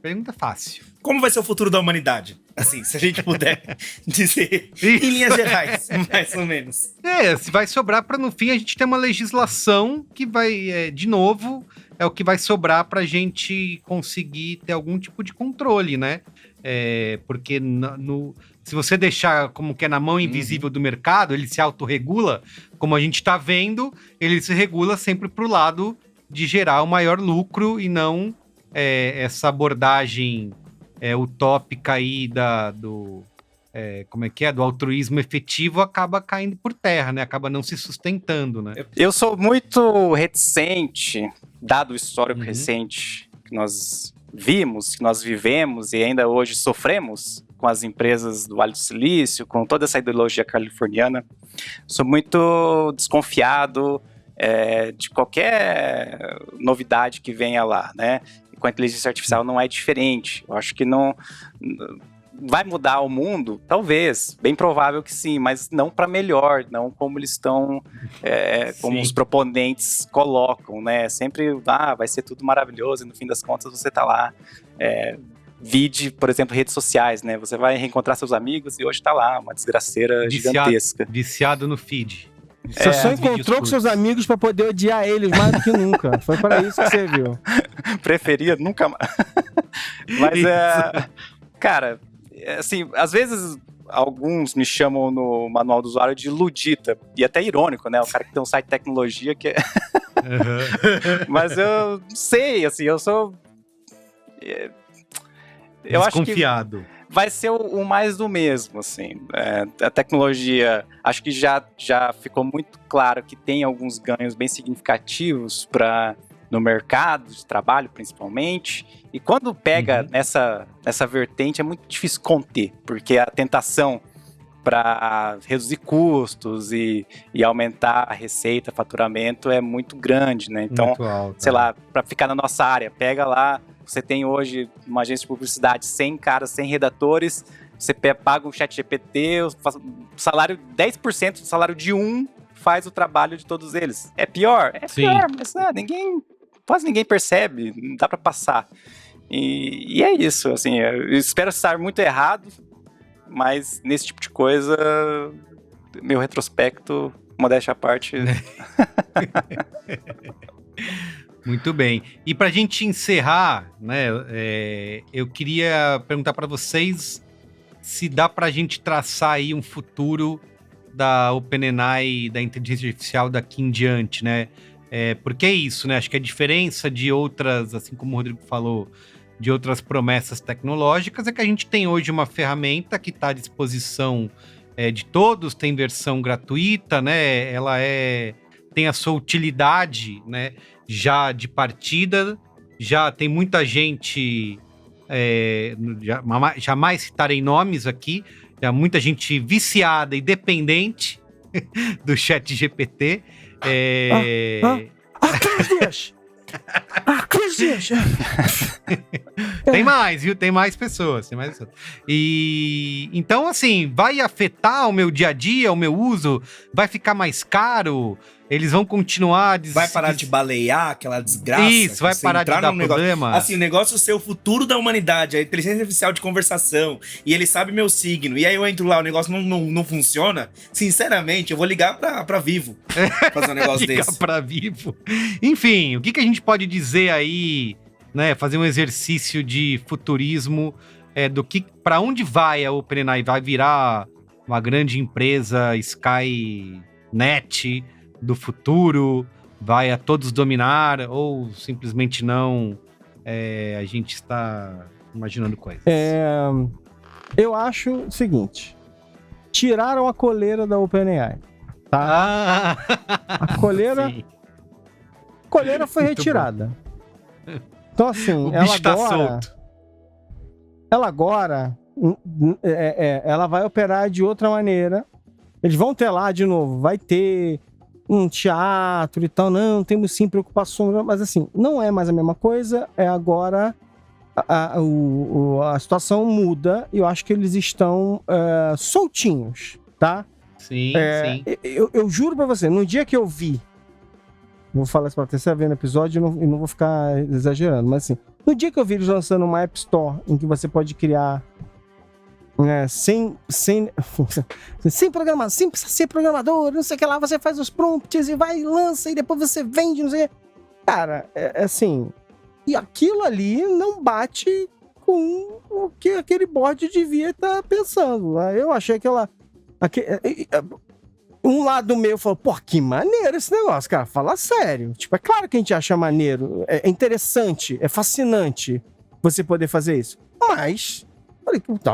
Pergunta fácil. Como vai ser o futuro da humanidade? Assim, se a gente puder dizer em linhas gerais, mais ou menos. Se vai sobrar para, no fim, a gente ter uma legislação que vai, de novo, é o que vai sobrar para a gente conseguir ter algum tipo de controle, né? Porque se você deixar como que é na mão invisível do mercado, ele se autorregula, como a gente está vendo, ele se regula sempre para o lado de gerar o maior lucro e não essa abordagem utópica aí do altruísmo efetivo acaba caindo por terra, né? Acaba não se sustentando, né? Eu sou muito reticente, dado o histórico recente que nós vimos, que nós vivemos e ainda hoje sofremos com as empresas do Vale do Silício, com toda essa ideologia californiana. Sou muito desconfiado de qualquer novidade que venha lá, né? E com a inteligência artificial não é diferente. Eu acho que não... Vai mudar o mundo? Talvez, bem provável que sim, mas não para melhor, não como eles estão, como os proponentes colocam, né? Sempre, vai ser tudo maravilhoso e no fim das contas você tá lá, vide, por exemplo, redes sociais, né? Você vai reencontrar seus amigos e hoje tá lá, uma desgraceira gigantesca. Viciado no feed. Você só encontrou com seus amigos para poder odiar eles mais do que nunca. Foi para isso que você viu. Preferia nunca mais. Mas, cara... Assim, às vezes alguns me chamam no manual do usuário de ludita, e até irônico, né? O cara que tem um site de tecnologia que é... Mas eu não sei, assim, eu sou... Eu acho que Desconfiado. vai ser o mais do mesmo, assim. A tecnologia, acho que já ficou muito claro que tem alguns ganhos bem significativos no mercado de trabalho, principalmente. E quando pega nessa vertente, é muito difícil conter, porque a tentação para reduzir custos e aumentar a receita, faturamento é muito grande, né? Então, Muito alto, sei lá, para ficar na nossa área, pega lá, você tem hoje uma agência de publicidade, 100 caras, 100 redatores, você paga um ChatGPT, o salário, 10% do salário de um faz o trabalho de todos eles. É pior? É Sim. pior, mas quase ninguém percebe, não dá para passar. E é isso, assim, eu espero estar muito errado, mas nesse tipo de coisa, meu retrospecto, modéstia à parte... Muito bem. E pra gente encerrar, né, eu queria perguntar pra vocês se dá pra gente traçar aí um futuro da OpenAI, da inteligência artificial daqui em diante, né? Porque é isso, né? Acho que a diferença de outras, assim como o Rodrigo falou, de outras promessas tecnológicas é que a gente tem hoje uma ferramenta que está à disposição de todos, tem versão gratuita, né? Ela tem a sua utilidade, né? Já de partida, já tem muita gente, jamais citarei nomes aqui, já muita gente viciada e dependente do ChatGPT. Tem mais, viu? Tem mais pessoas. E então, assim, vai afetar o meu dia a dia, o meu uso? Vai ficar mais caro? Eles vão continuar... Vai parar de balear aquela desgraça? Isso, vai parar de dar problema? Assim, o negócio ser o futuro da humanidade, a inteligência artificial de conversação, e ele sabe meu signo, e aí eu entro lá, o negócio não funciona. Sinceramente, eu vou ligar pra Vivo fazer um negócio desse. Ligar pra Vivo. Enfim, o que a gente pode dizer aí, né? Fazer um exercício de futurismo do que... Pra onde vai a OpenAI? Vai virar uma grande empresa Skynet do futuro, vai a todos dominar, ou simplesmente não, a gente está imaginando coisas. Eu acho o seguinte, tiraram a coleira da OpenAI, tá? A coleira foi muito retirada. Bom. Então assim, o bicho tá solto. Ela agora, ela vai operar de outra maneira. Eles vão ter lá de novo, vai ter um teatro e tal, não, temos sim preocupações, mas assim, não é mais a mesma coisa, agora a situação muda e eu acho que eles estão soltinhos, tá? Sim, sim. Eu juro pra você, no dia que eu vi, vou falar isso pra terceira vez no episódio e não vou ficar exagerando, mas assim, no dia que eu vi eles lançando uma App Store em que você pode criar sem programar, sem precisar ser programador, não sei o que lá, você faz os prompts e vai, lança e depois você vende, não sei o que. Cara, assim, e aquilo ali não bate com o que aquele board devia estar pensando. Eu achei que um lado meu falou, pô, que maneiro esse negócio, cara, fala sério. Tipo, é claro que a gente acha maneiro, é interessante, é fascinante você poder fazer isso, mas... Falei, tá,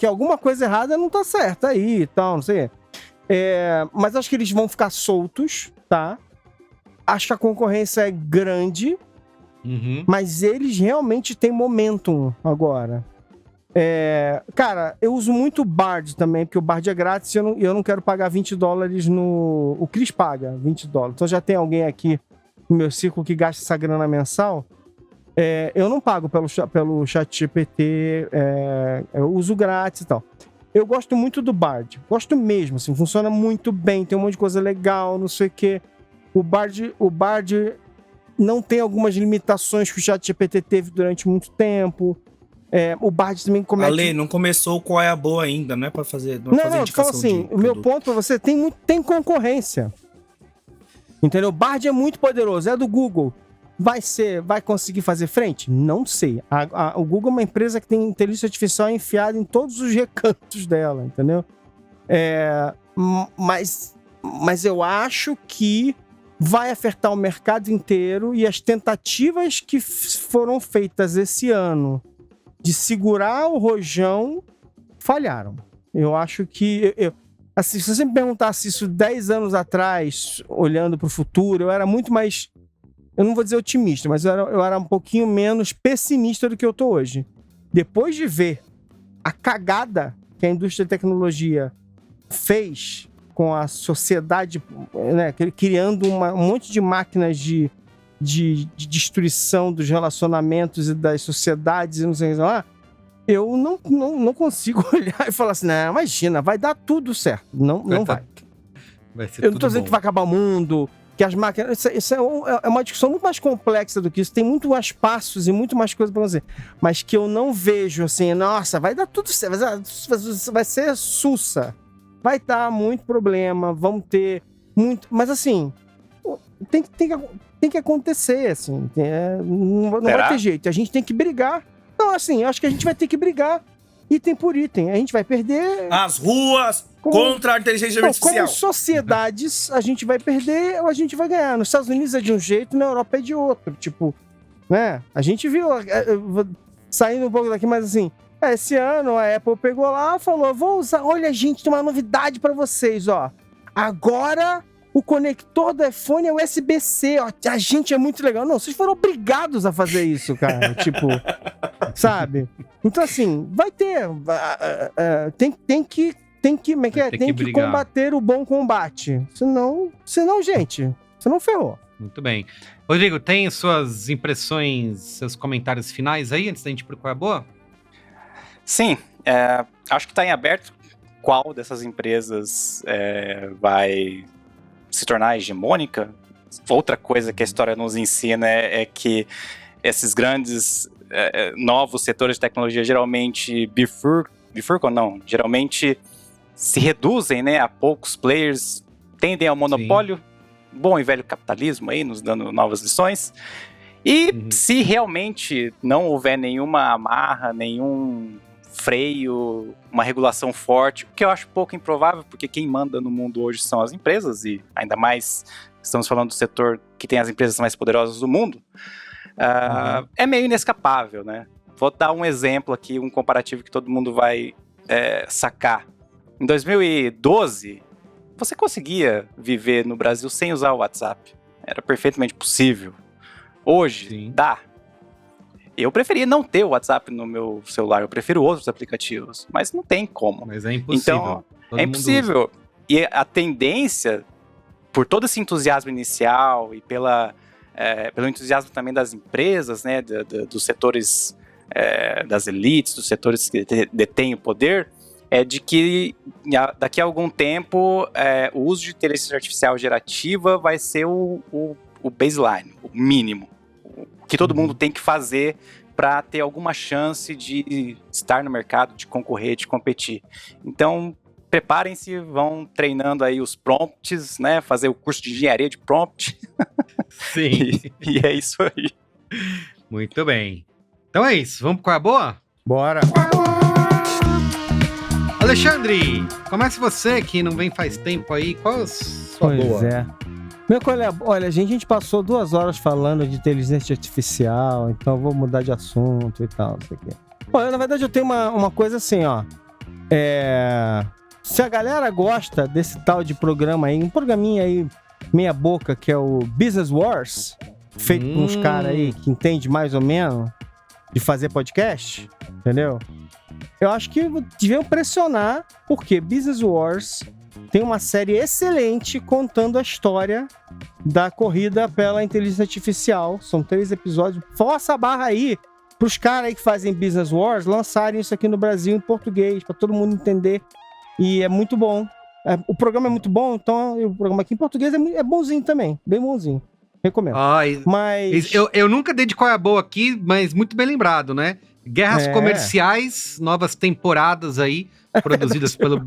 alguma coisa errada não tá certa aí e tal, não sei. Mas acho que eles vão ficar soltos, tá? Acho que a concorrência é grande, mas eles realmente têm momentum agora. Cara, eu uso muito o Bard também, porque o Bard é grátis e eu não quero pagar $20 no... O Chris paga $20. Então já tem alguém aqui no meu círculo que gasta essa grana mensal. Eu não pago pelo ChatGPT, eu uso grátis e tal. Eu gosto muito do Bard, gosto mesmo, assim, funciona muito bem, tem um monte de coisa legal, não sei o quê. O Bard não tem algumas limitações que o ChatGPT teve durante muito tempo. O Bard também comete... Ale, não começou qual é a boa ainda, não é pra fazer... Não, então assim, o meu ponto pra você, tem concorrência. Entendeu? O Bard é muito poderoso, é do Google. Vai conseguir fazer frente? Não sei. O Google é uma empresa que tem inteligência artificial enfiada em todos os recantos dela, entendeu? Mas eu acho que vai afetar o mercado inteiro, e as tentativas que foram feitas esse ano de segurar o rojão falharam. Eu acho que... Assim, se você me perguntasse isso 10 anos atrás, olhando para o futuro, eu era muito mais... Eu não vou dizer otimista, mas eu era um pouquinho menos pessimista do que eu estou hoje. Depois de ver a cagada que a indústria de tecnologia fez com a sociedade, né, criando um monte de máquinas de destruição dos relacionamentos e das sociedades e não sei o que lá, eu não consigo olhar e falar assim, não, imagina, vai dar tudo certo. Não vai. Eu não estou dizendo que vai acabar o mundo, que as máquinas... Isso é uma discussão muito mais complexa do que isso, tem muito mais passos e muito mais coisas para fazer, mas que eu não vejo assim, nossa, vai dar tudo certo, vai ser sussa. Vai dar muito problema, vamos ter muito... Mas assim, tem que acontecer, assim. Não vai ter jeito. A gente tem que brigar. Não, assim, eu acho que a gente vai ter que brigar item por item. A gente vai perder... As ruas contra a inteligência artificial. Como sociedades, a gente vai perder ou a gente vai ganhar. Nos Estados Unidos é de um jeito, na Europa é de outro. Tipo, né? A gente viu... Saindo um pouco daqui, mas assim... Esse ano a Apple pegou lá e falou, vou usar, olha gente, tem uma novidade pra vocês, ó. Agora o conector do iPhone é USB-C, ó. A gente é muito legal. Não, vocês foram obrigados a fazer isso, cara. Tipo, sabe? Então assim, vai ter, tem que combater o bom combate. Senão, gente, senão ferrou. Muito bem. Rodrigo, tem suas impressões, seus comentários finais aí, antes da gente ir pro Qual é a Boa? Sim, acho que está em aberto qual dessas empresas vai se tornar hegemônica. Outra coisa que a história nos ensina é que esses grandes novos setores de tecnologia geralmente bifurcam, não, geralmente se reduzem, né, a poucos players, tendem ao monopólio. Sim. Bom e velho capitalismo aí, nos dando novas lições. E se realmente não houver nenhuma amarra, nenhum freio, uma regulação forte, o que eu acho pouco improvável, porque quem manda no mundo hoje são as empresas, e ainda mais estamos falando do setor que tem as empresas mais poderosas do mundo, é meio inescapável, né? Vou dar um exemplo aqui, um comparativo que todo mundo vai sacar. Em 2012, você conseguia viver no Brasil sem usar o WhatsApp. Era perfeitamente possível. Hoje, sim, dá. Eu preferia não ter o WhatsApp no meu celular, eu prefiro outros aplicativos, mas não tem como. Mas é impossível. Então, é impossível. E a tendência, por todo esse entusiasmo inicial e pelo entusiasmo também das empresas, né, dos setores, das elites, dos setores que detêm o poder, é de que daqui a algum tempo o uso de inteligência artificial gerativa vai ser o baseline, o mínimo, o que todo mundo tem que fazer para ter alguma chance de estar no mercado, de concorrer, de competir. Então, preparem-se, vão treinando aí os prompts, né? Fazer o curso de engenharia de prompt. Sim. e é isso aí. Muito bem. Então é isso. Vamos com a boa? Bora. Alexandre, comece você, que não vem faz tempo aí. Qual a sua boa? Pois é. Meu colega, olha, a gente passou 2 horas falando de inteligência artificial, então eu vou mudar de assunto e tal, não sei o quê. Olha, na verdade eu tenho uma coisa assim, ó. Se a galera gosta desse tal de programa aí, um programinha aí, meia boca, que é o Business Wars, feito por uns caras aí que entende mais ou menos de fazer podcast, entendeu? Eu acho que deviam pressionar, porque Business Wars tem uma série excelente contando a história da corrida pela inteligência artificial. São 3 episódios. Força a barra aí pros caras aí que fazem Business Wars lançarem isso aqui no Brasil em português, pra todo mundo entender. E é muito bom. O programa é muito bom, então o programa aqui em português é bonzinho também. Bem bonzinho. Recomendo. Mas... Eu nunca dei de qual é a boa aqui, mas muito bem lembrado, né? Guerras comerciais, novas temporadas aí, produzidas pelo...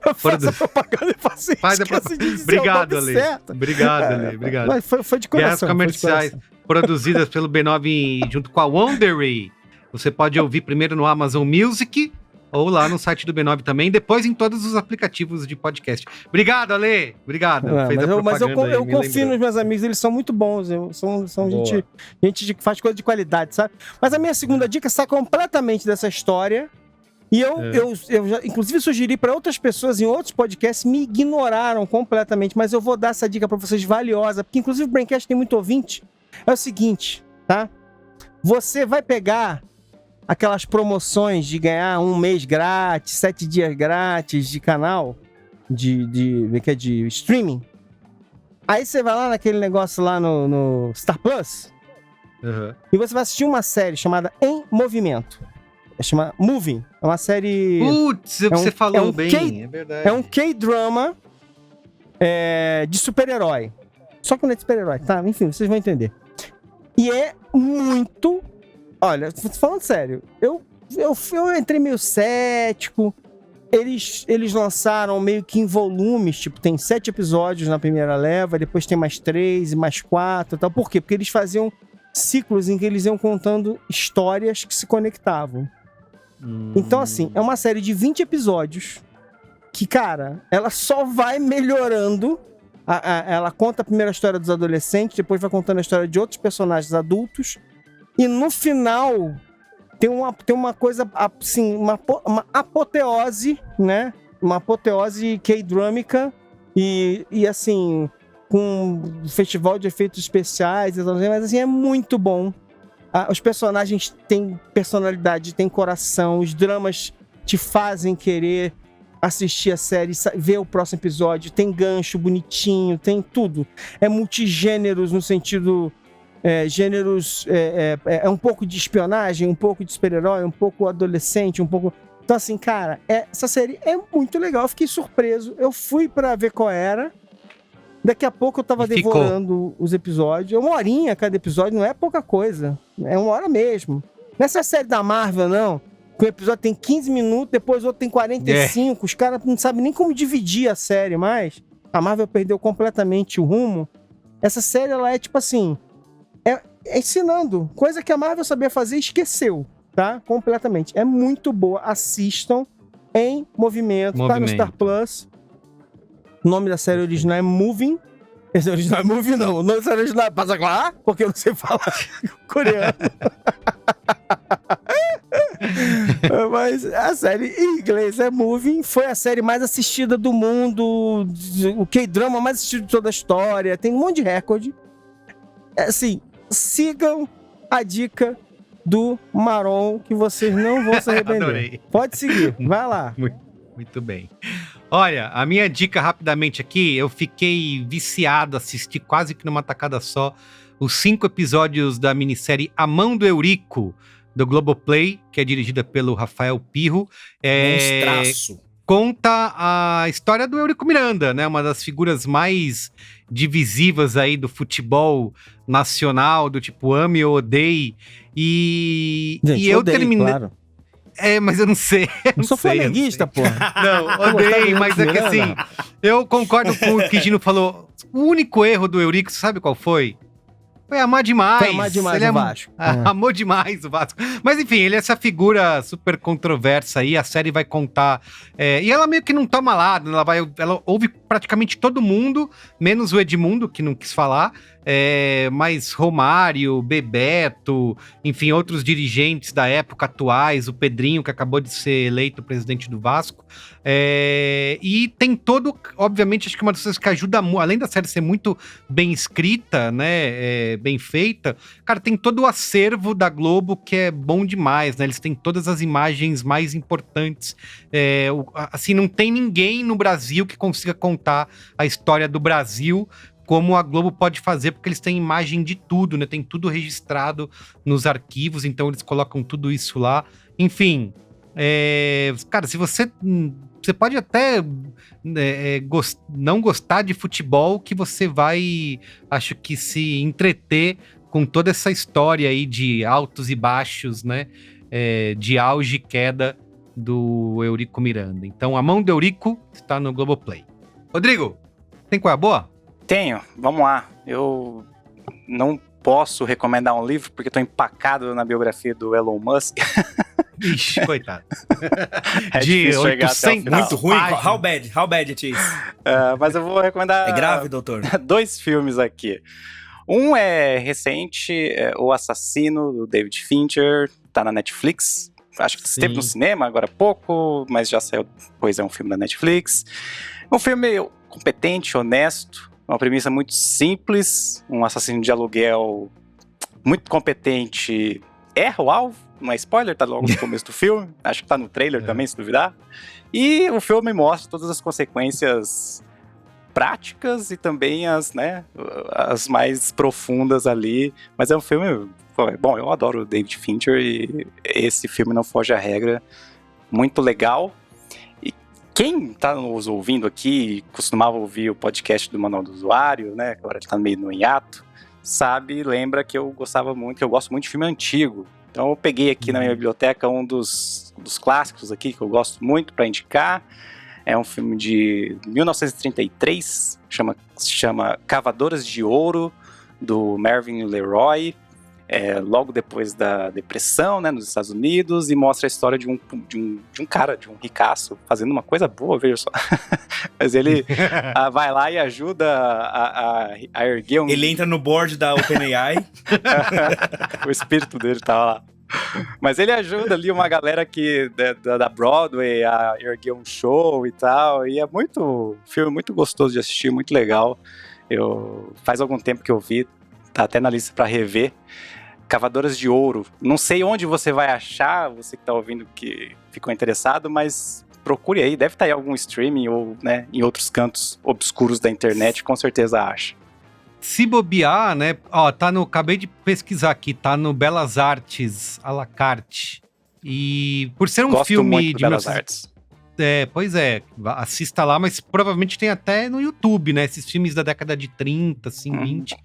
Eu faço a propaganda e faço isso. Obrigado, Ale. Obrigado, Ale. Obrigado. Foi de coração. Guerras comerciais, produzidas pelo B9 junto com a Wondery. Você pode ouvir primeiro no Amazon Music ou lá no site do B9 também, depois em todos os aplicativos de podcast. Obrigado, Ale! Obrigado. Mas eu confio nos meus amigos, eles são muito bons. São gente que faz coisa de qualidade, sabe? Mas a minha segunda dica sai completamente dessa história. E eu já, inclusive, sugeri para outras pessoas em outros podcasts, me ignoraram completamente. Mas eu vou dar essa dica para vocês valiosa, porque inclusive o Braincast tem muito ouvinte. É o seguinte, tá? Você vai pegar aquelas promoções de ganhar 1 mês grátis, 7 dias grátis de canal, de streaming. Aí você vai lá naquele negócio lá no Star Plus, e você vai assistir uma série chamada Em Movimento. Chama Moving. É uma série... Putz, você falou bem, é verdade. É um K-drama de super-herói. Só que não é de super-herói, tá? Enfim, vocês vão entender. E é muito... Olha, falando sério, eu entrei meio cético. Eles lançaram meio que em volumes, tipo, tem 7 episódios na primeira leva, depois tem mais 3 e mais 4 e tal. Por quê? Porque eles faziam ciclos em que eles iam contando histórias que se conectavam. Então, assim, é uma série de 20 episódios que, cara, ela só vai melhorando. Ela conta a primeira história dos adolescentes, depois vai contando a história de outros personagens adultos. E no final tem uma coisa, assim, uma apoteose, né? Uma apoteose K-drâmica e assim, com um festival de efeitos especiais, mas assim, é muito bom. Os personagens têm personalidade, têm coração, os dramas te fazem querer assistir a série, ver o próximo episódio, tem gancho bonitinho, tem tudo. É multigêneros no sentido... gêneros... É um pouco de espionagem, um pouco de super-herói, um pouco adolescente, um pouco... Então assim, cara, essa série é muito legal. Eu fiquei surpreso. Eu fui pra ver qual era. Daqui a pouco eu tava devorando os episódios. É 1 horinha cada episódio, não é pouca coisa. É 1 hora mesmo. Nessa série da Marvel, não. Que o episódio tem 15 minutos, depois o outro tem 45. Os caras não sabem nem como dividir a série mais. A Marvel perdeu completamente o rumo. Essa série, ela é tipo assim... É ensinando. Coisa que a Marvel sabia fazer e esqueceu, tá? Completamente. É muito boa. Assistam Em Movimento. Tá no Star Plus. O nome da série original é Moving. Esse original é Moving, não. O nome da série original é Passaglá, porque eu não sei falar coreano. Mas a série em inglês é Moving. Foi a série mais assistida do mundo. O K-drama mais assistido de toda a história. Tem um monte de recorde. Assim, sigam a dica do Maron, que vocês não vão se arrepender. Adorei. Pode seguir, vai lá. Muito bem. Olha, a minha dica rapidamente aqui, eu fiquei viciado, assisti quase que numa tacada só os 5 episódios da minissérie A Mão do Eurico, do Globoplay, que é dirigida pelo Rafael Pirro. Monstraço. Conta a história do Eurico Miranda, né? Uma das figuras mais divisivas aí do futebol nacional, do tipo ame ou odeie. Gente, eu odeio, terminei... Claro. Mas eu não sei. Não sou flamenguista, porra. Não, odeio, mas é que assim, eu concordo com o que o Gino falou. O único erro do Eurico, sabe qual foi? Foi amar demais. Foi amar demais o Vasco. Amou demais o Vasco. Mas enfim, ele é essa figura super controversa aí, a série vai contar... e ela meio que não toma lado, ela ouve praticamente todo mundo, menos o Edmundo, que não quis falar, mas Romário, Bebeto, enfim, outros dirigentes da época atuais, o Pedrinho, que acabou de ser eleito presidente do Vasco. E tem todo, obviamente, acho que uma das coisas que ajuda, além da série ser muito bem escrita, né, bem feita, cara, tem todo o acervo da Globo que é bom demais, né, eles têm todas as imagens mais importantes, assim, não tem ninguém no Brasil que consiga contar a história do Brasil como a Globo pode fazer, porque eles têm imagem de tudo, né, tem tudo registrado nos arquivos, então eles colocam tudo isso lá, enfim, cara, se você pode até não gostar de futebol, que você vai, acho que, se entreter com toda essa história aí de altos e baixos, né? De auge e queda do Eurico Miranda. Então, A Mão do Eurico está no Globoplay. Rodrigo, tem coisa boa? Tenho, vamos lá. Eu não posso recomendar um livro, porque estou empacado na biografia do Elon Musk. Ixi, coitado. É De difícil chegar até o 800 final. Muito ruim? páginas. How bad it is? Mas eu vou recomendar É grave, doutor? 2 filmes aqui. Um é recente, O Assassino, do David Fincher, tá na Netflix. Acho que esteve no cinema agora há pouco, mas já saiu, pois é um filme da Netflix. Um filme competente, honesto, uma premissa muito simples, um assassino de aluguel muito competente erra o alvo, não é spoiler, tá logo no começo do filme, acho que tá no trailer também, se duvidar. E o filme mostra todas as consequências práticas e também as mais profundas ali, mas é um filme, bom, eu adoro o David Fincher e esse filme não foge à regra, muito legal. E quem tá nos ouvindo aqui, costumava ouvir o podcast do Manual do Usuário, né, agora ele tá meio no hiato, lembra que eu gosto muito de filme antigo. Então eu peguei aqui na minha biblioteca um dos clássicos aqui que eu gosto muito para indicar. É um filme de 1933, chama Cavadoras de Ouro, do Mervyn LeRoy, logo depois da Depressão, né, nos Estados Unidos, e mostra a história de um cara, de um ricaço, fazendo uma coisa boa, veja só. Mas ele vai lá e ajuda a erguer um... Ele entra no board da OpenAI. O espírito dele tá lá. Mas ele ajuda ali uma galera da Broadway a erguer um show e tal, e é filme muito gostoso de assistir, muito legal. Faz algum tempo que eu vi, tá até na lista pra rever. Cavadoras de Ouro. Não sei onde você vai achar, você que tá ouvindo que ficou interessado, mas procure aí, deve estar em algum streaming ou, né, em outros cantos obscuros da internet, com certeza acha. Se bobear, né? Ó, acabei de pesquisar aqui, tá no Belas Artes à la carte. E por ser um Gosto filme muito de Belas Artes. Pois é, assista lá, mas provavelmente tem até no YouTube, né? Esses filmes da década de 30, assim, 20,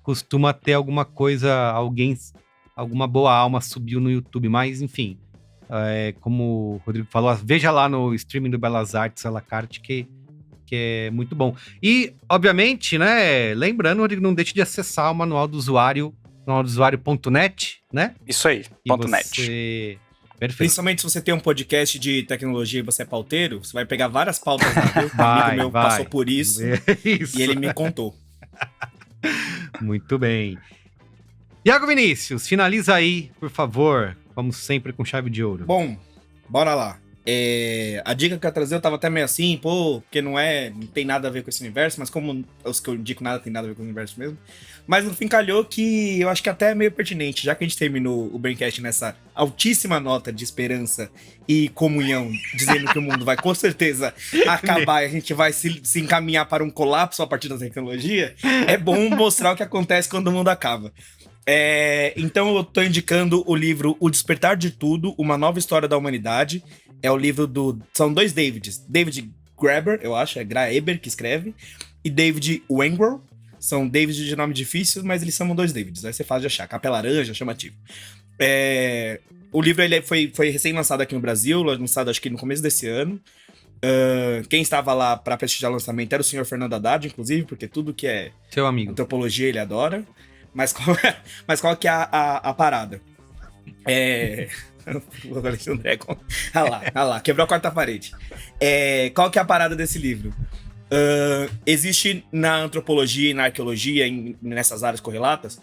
costuma ter alguma coisa, alguma boa alma subiu no YouTube, mas enfim, como o Rodrigo falou, veja lá no streaming do Belas Artes à la carte que é muito bom. E, obviamente, né, lembrando, Rodrigo, não deixe de acessar o manual do usuário, manualdosuário.net, né? Isso aí, .net. Perfeito. Principalmente se você tem um podcast de tecnologia e você é pauteiro, você vai pegar várias pautas lá, viu? Um amigo meu passou por isso, e ele me contou. Muito bem. Iago Vinícius, finaliza aí, por favor, como sempre, com chave de ouro. Bom, bora lá. A dica que eu ia trazer, eu tava até meio assim, porque não tem nada a ver com esse universo, mas como os que eu indico nada tem nada a ver com o universo mesmo. Mas no fim calhou que eu acho que até é meio pertinente, já que a gente terminou o Braincast nessa altíssima nota de esperança e comunhão, dizendo que o mundo vai com certeza acabar e a gente vai se encaminhar para um colapso a partir da tecnologia, é bom mostrar o que acontece quando o mundo acaba. Então eu tô indicando o livro O Despertar de Tudo, Uma Nova História da Humanidade. É o livro são 2 Davids. David Graeber, eu acho, é Graeber que escreve, e David Wengrow. São Davids de nome difícil, mas eles chamam 2 Davids. Aí você faz de achar. Capa laranja, chamativo. O livro ele foi recém-lançado aqui no Brasil, lançado acho que no começo desse ano. Quem estava lá para prestigiar o lançamento era o senhor Fernando Haddad, inclusive, porque tudo que é seu amigo. Antropologia ele adora. Mas qual que é a parada? Lá, quebrou a quarta parede. Qual que é a parada desse livro? Existe na antropologia e na arqueologia, nessas áreas correlatas,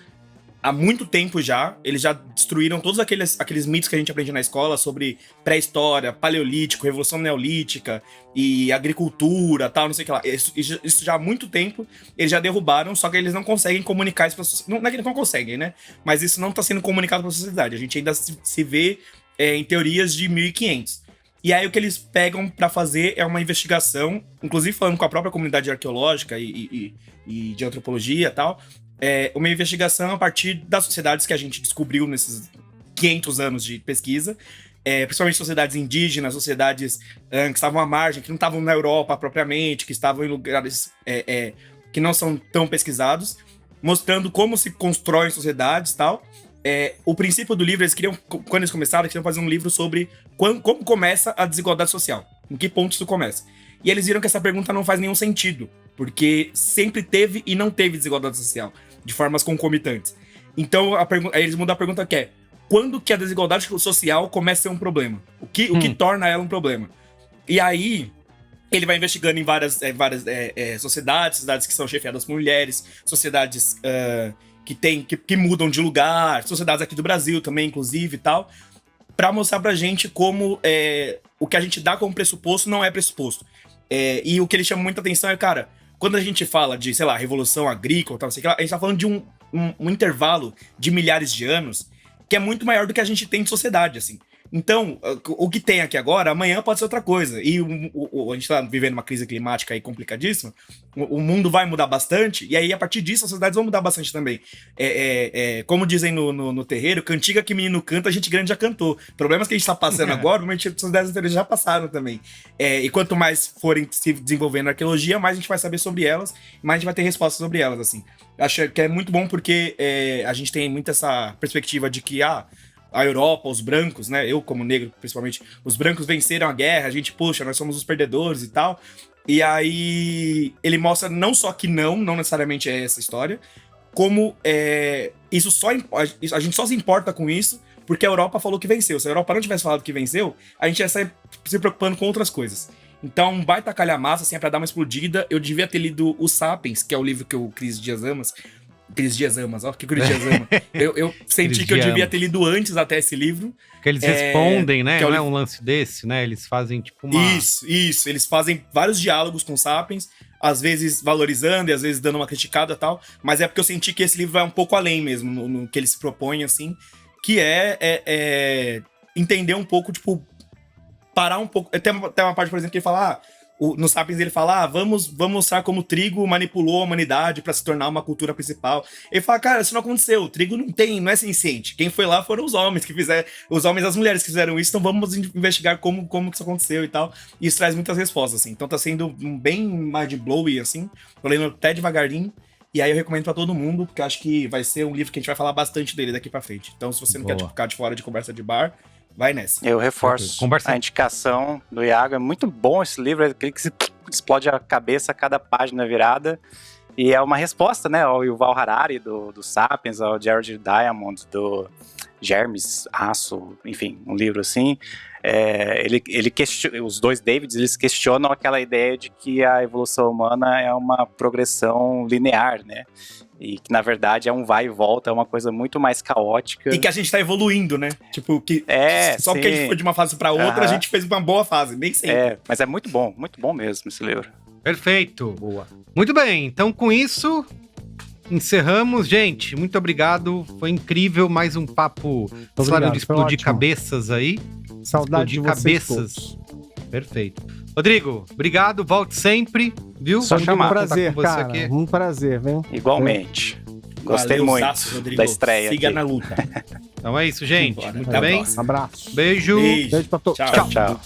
há muito tempo já, eles já destruíram todos aqueles mitos que a gente aprende na escola sobre pré-história, paleolítico, revolução neolítica e agricultura, tal, não sei o que lá. Isso já há muito tempo, eles já derrubaram, só que eles não conseguem comunicar isso pra sociedade. Não é que eles não conseguem, né? Mas isso não tá sendo comunicado pra sociedade. A gente ainda se vê em teorias de 1500. E aí o que eles pegam pra fazer é uma investigação, inclusive falando com a própria comunidade arqueológica e de antropologia e tal, uma investigação a partir das sociedades que a gente descobriu nesses 500 anos de pesquisa, principalmente sociedades indígenas, sociedades que estavam à margem, que não estavam na Europa propriamente, que estavam em lugares que não são tão pesquisados, mostrando como se constroem sociedades e tal. O princípio do livro, quando eles começaram, eles queriam fazer um livro sobre como começa a desigualdade social, em que ponto isso começa. E eles viram que essa pergunta não faz nenhum sentido, porque sempre teve e não teve desigualdade social, de formas concomitantes. Então, aí eles mudam a pergunta que é: quando que a desigualdade social começa a ser um problema? O que torna ela um problema? E aí, ele vai investigando em várias sociedades que são chefiadas por mulheres, sociedades que mudam de lugar, sociedades aqui do Brasil também, inclusive, e tal, pra mostrar pra gente como o que a gente dá como pressuposto não é pressuposto. E o que ele chama muita atenção é, cara, quando a gente fala de, sei lá, revolução agrícola, tal, sei lá, a gente tá falando de um intervalo de milhares de anos que é muito maior do que a gente tem de sociedade, assim. Então, o que tem aqui agora, amanhã pode ser outra coisa. E a gente tá vivendo uma crise climática aí complicadíssima, o mundo vai mudar bastante, e aí, a partir disso, as sociedades vão mudar bastante também. Como dizem no terreiro, cantiga que menino canta, a gente grande já cantou. Problemas que a gente tá passando agora, provavelmente as sociedades anteriores já passaram também. E quanto mais forem se desenvolvendo a arqueologia, mais a gente vai saber sobre elas, mais a gente vai ter respostas sobre elas, assim. Acho que é muito bom porque a gente tem muito essa perspectiva de que, a Europa, os brancos, né? Eu, como negro, principalmente, os brancos venceram a guerra, a gente, poxa, nós somos os perdedores e tal. E aí, ele mostra não só que não necessariamente é essa história, como isso a gente só se importa com isso porque a Europa falou que venceu. Se a Europa não tivesse falado que venceu, a gente ia sair se preocupando com outras coisas. Então, um baita calhamaço, assim, é pra dar uma explodida. Eu devia ter lido O Sapiens, que é o livro que o Cris Dias ama. Cris Dias ama. Eu senti que eu devia ter lido antes até esse livro. Que eles respondem, né? Não é um lance desse, né? Eles fazem tipo uma... Isso. Eles fazem vários diálogos com Sapiens, às vezes valorizando e às vezes dando uma criticada e tal. Mas é porque eu senti que esse livro vai um pouco além mesmo, no que ele se propõe, assim. Que entender um pouco, tipo... Parar um pouco... Tem uma parte, por exemplo, que ele fala... No Sapiens ele fala, vamos mostrar como o trigo manipulou a humanidade pra se tornar uma cultura principal. Ele fala, cara, isso não aconteceu, o trigo não é senciente. Quem foi lá foram os homens que fizeram, os homens e as mulheres que fizeram isso, então vamos investigar como que isso aconteceu e tal. E isso traz muitas respostas, assim. Então tá sendo bem mind-blowing, assim. Tô lendo até devagarinho. E aí eu recomendo pra todo mundo, porque eu acho que vai ser um livro que a gente vai falar bastante dele daqui pra frente. Então se você não quer ficar de fora de conversa de bar, vai nessa. Eu reforço a indicação do Iago. É muito bom esse livro, é aquele que explode a cabeça a cada página virada. E é uma resposta, né, ao Yuval Harari do Sapiens, ao Jared Diamond do Germes, Aço, enfim, um livro assim. Os dois Davids, eles questionam aquela ideia de que a evolução humana é uma progressão linear, né? E que, na verdade, é um vai e volta, é uma coisa muito mais caótica. E que a gente tá evoluindo, né? Tipo, só porque a gente foi de uma fase pra outra, a gente fez uma boa fase, nem sempre. Mas é muito bom mesmo esse livro. Perfeito. Boa. Muito bem, então com isso, encerramos. Gente, muito obrigado. Foi incrível, mais um papo de explodir cabeças aí. Saudade de cabeças. Todos. Perfeito. Rodrigo, obrigado, volte sempre, viu? Só chamar. Um prazer, cara. Aqui. Um prazer, vem. Igualmente. Gostei muito da estreia. Siga aqui na luta. Então é isso, gente. Muito bem. Abraço. Beijo. Beijo pra todos. Tchau.